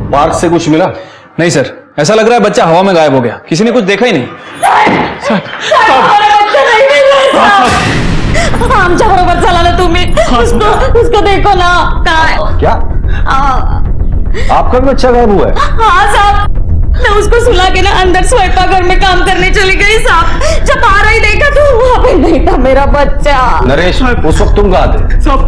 पार्क से कुछ मिला? नहीं सर, ऐसा लग रहा है बच्चा हवा में गायब हो गया, किसी ने कुछ देखा ही नहीं। आमच्या बरोबर चला ना तुम्ही, उसको देखो ना। क्या आपका भी बच्चा गायब हुआ है? हाँ साहब, मैं उसको सुला के ना अंदर स्वयंपाक घर में काम करने चली गई साहब। जब बाहर ही देखा तो वहाँ पे नहीं था मेरा बच्चा। नरेश, उस वक्त तुम कहाँ थे? साहब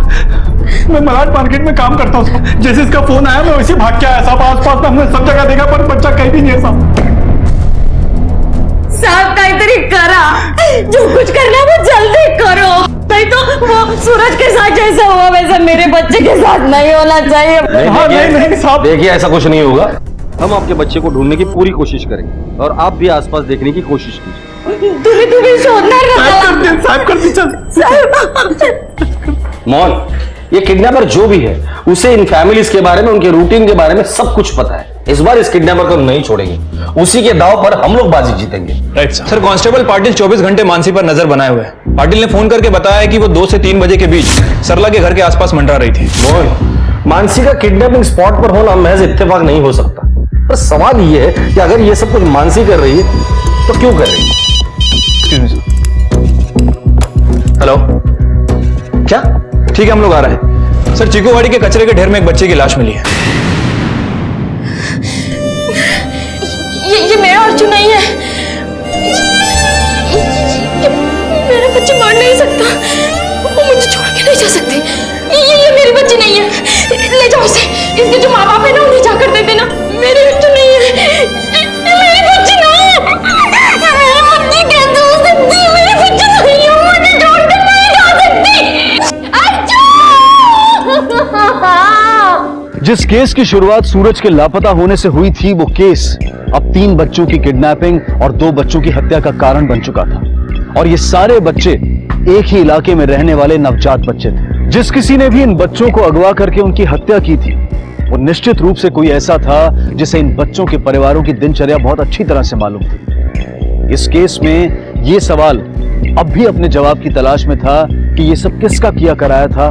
मैं मलाड मार्केट में काम करता हूँ साहब, जैसे इसका फोन आया मैं वैसे भाग के आया साहब। आसपास हमने सब जगह देखा पर बच्चा कहीं भी नहीं है साहब। साहब काहीतरी करा, जो कुछ करना वो जल्दी करो, नहीं तो वो सूरज के साथ जैसा हुआ वैसा मेरे बच्चे के साथ नहीं होना चाहिए। नहीं साहब, देखिए ऐसा कुछ नहीं होगा। हम आपके बच्चे को ढूंढने की पूरी कोशिश करेंगे और आप भी आसपास देखने की कोशिश कीजिए। तुम्ही शोधणार साहब कर दीजिए। मोहन, ये किडनैपर जो भी है उसे इन फैमिलीज के बारे में, उनके रूटीन के बारे में सब कुछ पता है। इस बार इस किडनैपर को नहीं छोड़ेंगे, उसी के दाव पर हम लोग बाजी जीतेंगे। Right sir. कांस्टेबल पाटिल 24 घंटे मानसी पर नजर बनाए हुए हैं। पाटिल ने फोन करके बताया कि वो 2 से 3 बजे के बीच सरला के घर के आसपास मंडरा रही थी। मोहन, मानसी का किडनैपिंग स्पॉट पर होना महज इत्तेफाक नहीं हो सकता। पर सवाल ये है कि अगर ये सब कुछ मानसी कर रही है तो क्यों कर रही है? हेलो, क्या? ठीक है हम लोग आ रहे हैं सर। चीकूवाड़ी के कचरे के ढेर में एक बच्चे की लाश मिली है। ये मेरा अर्जुन नहीं है, मेरा बच्चे मार नहीं सकता, वो मुझे छोड़ के नहीं जा सकती। ये मेरी बच्ची नहीं है, ले जाओ इसे। इसके जो माँ बाप है ना उन्हें जाकर दे देना। मेरी बच्ची नहीं है, मेरी बच्ची नहीं है, मेरी बच्ची कैसे हो सकती है? मेरी बच्ची नहीं है, मुझे छोड़ के नहीं जा सकती। जिस केस की शुरुआत सूरज के लापता होने से हुई थी, वो केस अब 3 बच्चों की किडनैपिंग और 2 बच्चों की हत्या का कारण बन चुका था। और ये सारे बच्चे एक ही इलाके में रहने वाले नवजात बच्चे थे। जिस किसी ने भी इन बच्चों को अगवा करके उनकी हत्या की थी, वो निश्चित रूप से कोई ऐसा था जिसे इन बच्चों के परिवारों की दिनचर्या बहुत अच्छी तरह से मालूम थी। इस केस में ये सवाल अब भी अपने जवाब की तलाश में था कि ये सब किसका किया कराया था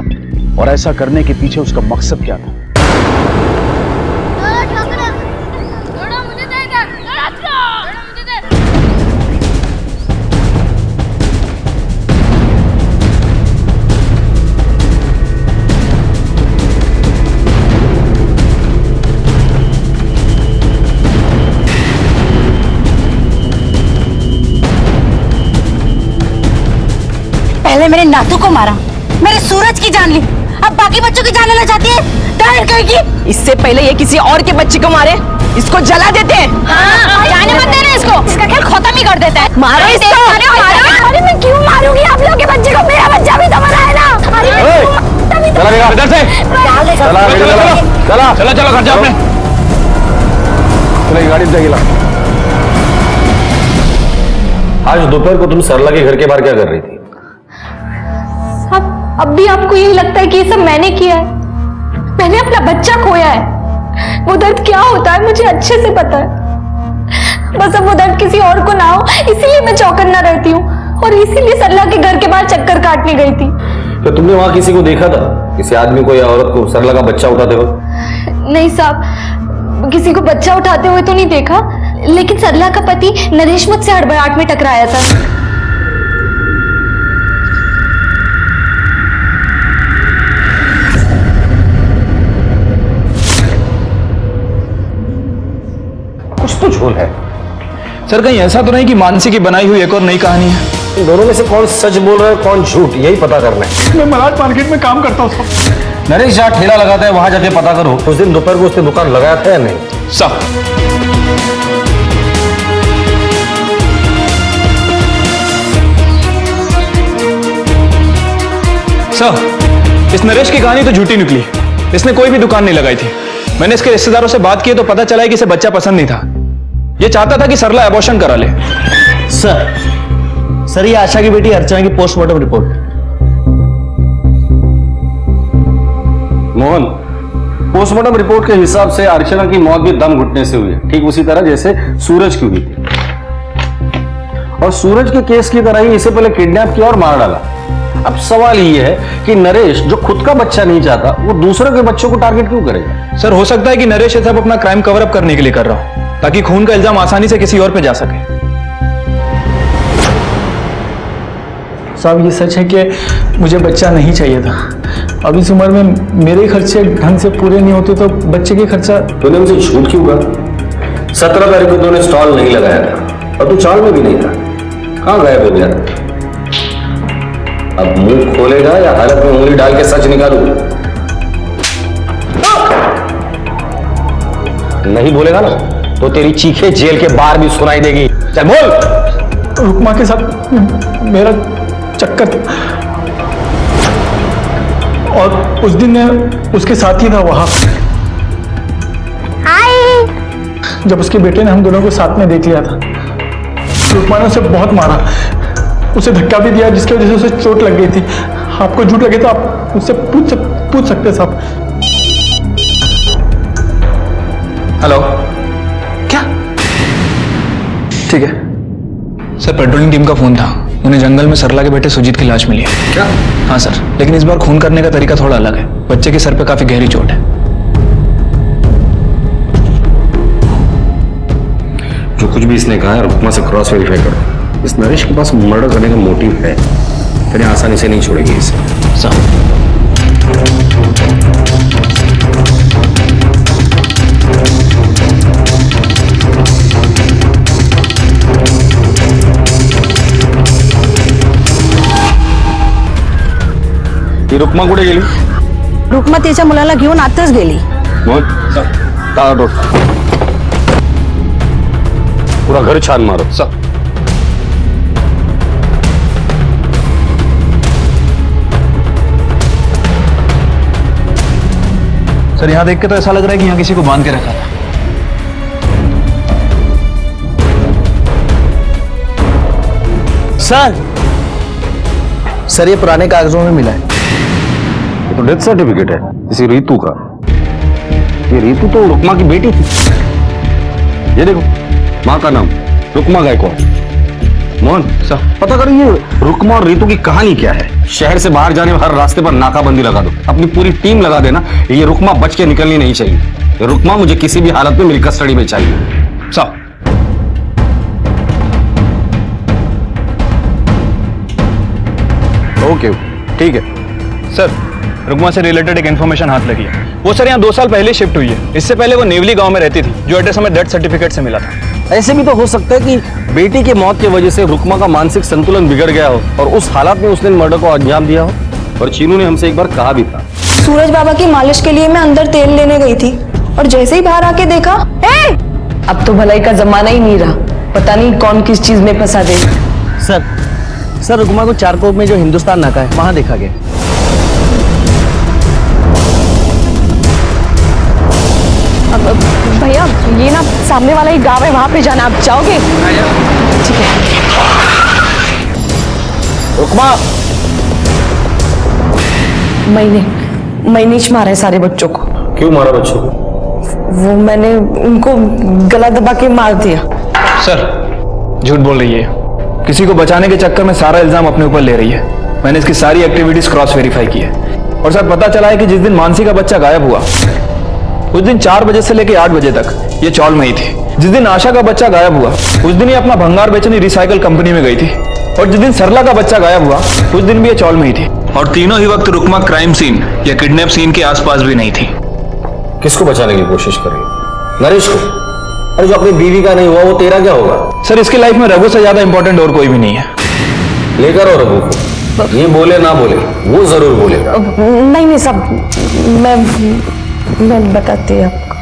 और ऐसा करने के पीछे उसका मकसद क्या था। पहले मेरे नातू को मारा, मेरे सूरज की जान ली, अब बाकी बच्चों की जान लेना चाहती है। कहेगी इससे पहले ये किसी और के बच्चे को मारे, इसको जला देते हैं। जाने मत देना इसको, इसका खेल खत्म ही कर देता है। मारो इसको। अरे मैं क्यों मारूंगी आप लोग के बच्चे को? मेरा बच्चा भी तो मरा है ना। इधर से चला चलो घर जा अपने। गाड़ी ला। आज दोपहर को तुम सरला के घर के बाहर क्या कर रही थी? अब भी आपको यही लगता है कि ये सब मैंने किया है? मैंने अपना बच्चा खोया है। वो दर्द क्या होता है मुझे अच्छे से पता है। बस अब वो दर्द किसी और को ना हो, इसीलिए मैं चौकन्ना रहती हूँ और इसीलिए सरला के घर के बाहर चक्कर काटने गई थी। तो तुमने वहां किसी को देखा था, किसी आदमी को या औरत को सरला का बच्चा उठाते वक्त? नहीं साहब, किसी को बच्चा उठाते हुए तो नहीं देखा, लेकिन सरला का पति नरेश मुझसे हड़बड़ाहट में टकराया था। कुछ तो झोल है सर। कहीं ऐसा तो नहीं कि मानसी की बनाई हुई एक और नई कहानी है? इन दोनों में से कौन सच बोल रहा है कौन झूठ, यही पता करना है। मैं मलाड मार्केट में काम करता हूँ। नरेश जहाँ ठेला लगाता है वहां जाके पता करो उस दिन दोपहर को उसने दुकान लगाया था या नहीं। सब सर, इस नरेश की कहानी तो झूठी निकली। इसने कोई भी दुकान नहीं लगाई थी। मैंने इसके रिश्तेदारों से बात की तो पता चला है कि इसे बच्चा पसंद नहीं था। ये चाहता था कि सरला एबॉर्शन करा ले। सर ये आशा की बेटी अर्चना की postmortem report. Mohan, postmortem report के हिसाब से अर्चना की मौत भी दम घुटने से हुई है, ठीक उसी तरह जैसे सूरज की हुई थी। और सूरज के केस की तरह ही इसे पहले किडनैप किया और मार डाला। अब सवाल ये है कि नरेश जो खुद का बच्चा नहीं चाहता, वो दूसरों के बच्चों को टारगेट क्यों करेगा? सर हो सकता है कि नरेश ये सब अपना क्राइम कवर अप करने के लिए कर रहा हो। ताकि खून का इल्जाम आसानी से किसी और पे जा सके। साहब ये सच है कि मुझे बच्चा नहीं चाहिए था। अब इस उम्र में मेरे खर्चे ढंग से पूरे नहीं होते तो बच्चे के खर्चा। तूने मुझे झूठ क्यों कहा? 17 तारीख को तूने स्टॉल नहीं लगाया था और तू चाल में भी नहीं था। कहां गायब हो गया? अब मुंह खोलेगा या हालत में उंगली डाल के सच निकालू? नहीं बोलेगा ना तो तेरी चीखें जेल के बाहर भी सुनाई देगी। चल बोल। रुकमा के साथ मेरा चक्कर था और उस दिन मैं उसके साथ ही था वहां। जब उसके बेटे ने हम दोनों को साथ में देख लिया था, रुकमा ने उसे बहुत मारा, उसे धक्का भी दिया जिसकी वजह से उसे चोट लग गई थी। आपको झूठ लगे तो आप उससे पूछ सकते साहब। हेलो, क्या? ठीक है सर, पेट्रोलिंग टीम का फोन था। उन्हें जंगल में सरला के बेटे सुजीत की लाश मिली है। क्या? हाँ सर, लेकिन इस बार खून करने का तरीका थोड़ा अलग है। बच्चे के सर पे काफी गहरी चोट है। जो कुछ भी इसने कहा है रुकमा से क्रॉस वेरीफाई करो। इस नरेश के पास मर्डर करने का मोटिव है, फिर आसानी से नहीं छोड़ेगी इसे। साहब ही रुकमा कुठे गेली? रुकमा तिच्या मुलाला घेऊन आताच गेली. पूरा घर छान मारो. सर यहां देख के तो ऐसा लग रहा है कि यहां किसी को बांध के रखा था. सर ये पुराने कागजों में मिला है. ये तो डेथ सर्टिफिकेट है इसी रीतू का. ये रीतू तो रुकमा की बेटी थी. ये देखो माँ का नाम रुकमा गायकवाड़. मोहन सर पता करो ये रुकमा और रीतू की कहानी क्या है. शहर से बाहर जाने हर रास्ते पर नाकाबंदी लगा दो. अपनी पूरी टीम लगा देना. ये रुकमा बच के निकलनी नहीं चाहिए. ये रुकमा मुझे किसी भी हालत में मेरी कस्टडी में चाहिए. साहब ओके ठीक है सर. रुकमा से रिलेटेड एक इन्फॉर्मेशन हाथ लगी है. वो सर यहाँ 2 साल पहले शिफ्ट हुई है. इससे पहले वो नेवली गांव में रहती थी जो एड्रेस हमें डेथ सर्टिफिकेट से मिला था. ऐसे भी तो हो सकता है कि बेटी की मौत की वजह से रुकमा का मानसिक संतुलन बिगड़ गया हो और उस हालात में उसने मर्डर को अंजाम दिया हो. और चीनू ने हमसे एक बार कहा भी था. सूरज बाबा की मालिश के लिए मैं अंदर तेल लेने गई थी और जैसे ही बाहर आके देखा अब तो भलाई का जमाना ही नहीं रहा. पता नहीं कौन किस चीज में फंसा दे. सर रुकमा को चारकोप में जो हिंदुस्तान नाका है वहां देखा गया. भैया ये ना सामने वाला ही गांव है, वहां पे जाना. आप जाओगे? ठीक है. रुकमा मैंने ही मारा है सारे बच्चों को. क्यों मारा बच्चों को? वो मैंने उनको गला दबा के मार दिया. सर झूठ बोल रही है. किसी को बचाने के चक्कर में सारा इल्जाम अपने ऊपर ले रही है. मैंने इसकी सारी एक्टिविटीज क्रॉस वेरीफाई की है और सर पता चला है कि जिस दिन मानसी का बच्चा गायब हुआ उस दिन 4 बजे से लेकर 8 बजे तक ये चौल में ही थी. जिस दिन आशा का बच्चा गायब हुआ उस दिन ये अपना भंगार बेचने रिसाइकल कंपनी में गई थी और जिस दिन सरला का बच्चा गायब हुआ उस दिन भी ये चौल में ही थी. और तीनों ही वक्त रुकमा क्राइम सीन या किडनैप सीन के आसपास भी नहीं थी. किसको बचाने की कोशिश कर रही है? नरेश को. अरे जो अपनी बीवी का नहीं हुआ वो तेरा क्या होगा? सर इसकी लाइफ में रघु से ज्यादा इंपॉर्टेंट और कोई भी नहीं है. लेकर आओ रघु को. ये बोले ना बोले वो जरूर बोलेगा. नहीं सब मैं बताती हूँ आपको.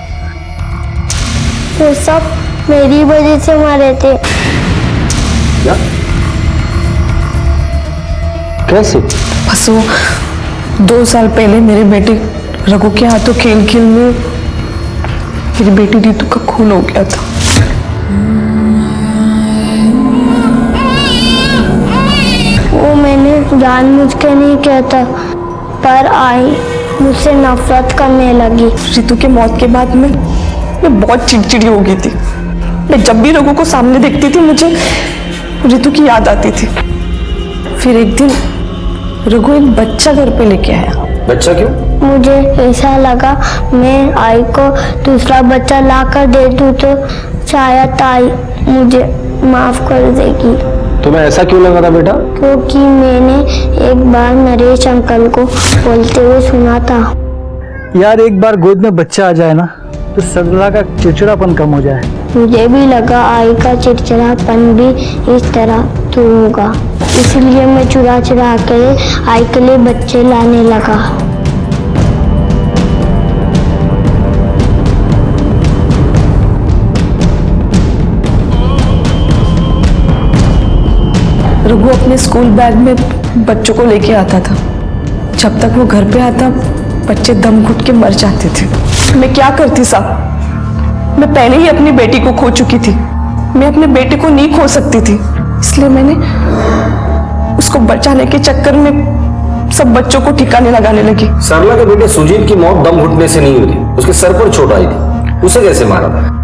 वो सब मेरी वजह से मारे थे. क्या? कैसे? बस वो 2 साल पहले मेरे बेटे रघु के हाथों खेल खेल में मेरी बेटी रीतू का खून हो गया था. वो मैंने जानबूझ के नहीं किया था पर आई मुझसे नफरत करने लगी. रीतू के मौत के बाद मैं बहुत चिड़चिड़ी हो गई थी. मैं जब भी रघु को सामने देखती थी मुझे रीतू की याद आती थी. फिर एक दिन रघु एक बच्चा घर पे लेके आया. बच्चा क्यों? मुझे ऐसा लगा मैं आई को दूसरा बच्चा ला कर दे दूं तो शायद ताई मुझे माफ कर देगी। तुम्हें ऐसा क्यों लगा था बेटा? क्योंकि मैंने एक बार नरेश अंकल को बोलते हुए सुना था। यार एक बार गोद में बच्चा आ जाए ना तो सरला का चिड़चिड़ापन कम हो जाए। मुझे भी लगा आई का चिड़चिड़ापन भी इस तरह दूर होगा, इसलिए मैं चुरा चुरा के आई के लिए बच्चे लाने लगा। रघु अपने स्कूल बैग में बच्चों को लेके आता था। जब तक वो घर पे आता बच्चे दम घुट के मर जाते थे। मैं क्या करती साहब, मैं पहले ही अपनी बेटी को खो चुकी थी। मैं अपने बेटे को नहीं खो सकती थी, इसलिए मैंने उसको बचाने के चक्कर में सब बच्चों को ठिकाने लगाने लगी। सरला के बेटे सुजीत की मौत दम घुटने से नहीं हुई थी, उसके सर पर चोट आई थी। उसे कैसे मारा था?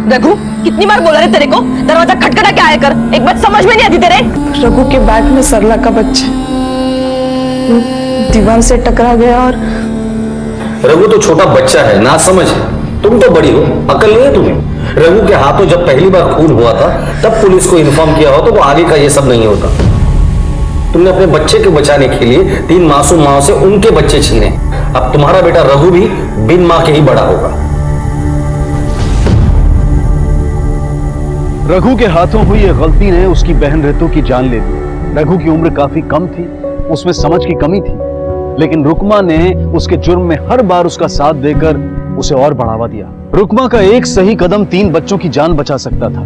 रघु कितनी बार बोला रे तेरे को दरवाजा खटखटा के आया कर, एक बात समझ में नहीं आती तेरे? रघु के बैग में सरला का बच्चा दीवार से टकरा गया और रघु तो छोटा बच्चा है, ना समझ है। तुम तो बड़ी हो, अकल नहीं है तुम्हें? रघु के हाथों जब पहली बार खून हुआ था तब पुलिस को इन्फॉर्म किया हो तो वो आगे का ये सब नहीं होता। तुमने अपने बच्चे को बचाने के लिए 3 मासूम माओं से उनके बच्चे छीने। अब तुम्हारा बेटा रघु भी बिन मां के ही बड़ा होगा। रघु के हाथों हुई ये गलती ने उसकी बहन ऋतु की जान ले ली। रघु की उम्र काफी कम थी, उसमें समझ की कमी थी, लेकिन रुकमा ने उसके जुर्म में हर बार उसका साथ देकर उसे और बढ़ावा दिया। रुकमा का एक सही कदम 3 बच्चों की जान बचा सकता था।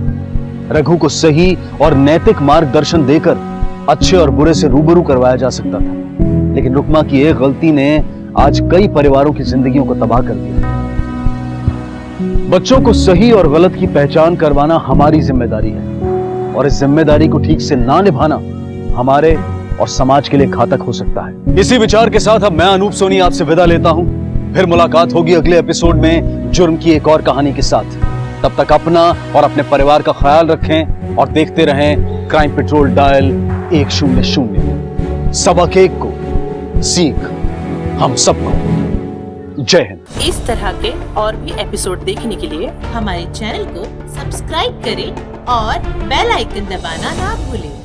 रघु को सही और नैतिक मार्गदर्शन देकर अच्छे और बुरे से रूबरू करवाया जा सकता था, लेकिन रुकमा की एक गलती ने आज कई परिवारों की जिंदगियों को तबाह कर दिया। बच्चों को सही और गलत की पहचान करवाना हमारी जिम्मेदारी है, और इस जिम्मेदारी को ठीक से ना निभाना हमारे और समाज के लिए घातक हो सकता है। इसी विचार के साथ अब मैं अनूप सोनी आपसे विदा लेता हूं। फिर मुलाकात होगी अगले एपिसोड में जुर्म की एक और कहानी के साथ। तब तक अपना और अपने परिवार का ख्याल रखें और देखते रहें क्राइम पेट्रोल डायल 100। सबक एक को सीख हम सबको। जय हिंद। इस तरह के और भी एपिसोड देखने के लिए हमारे चैनल को सब्सक्राइब करें और बेल आइकन दबाना ना भूलें।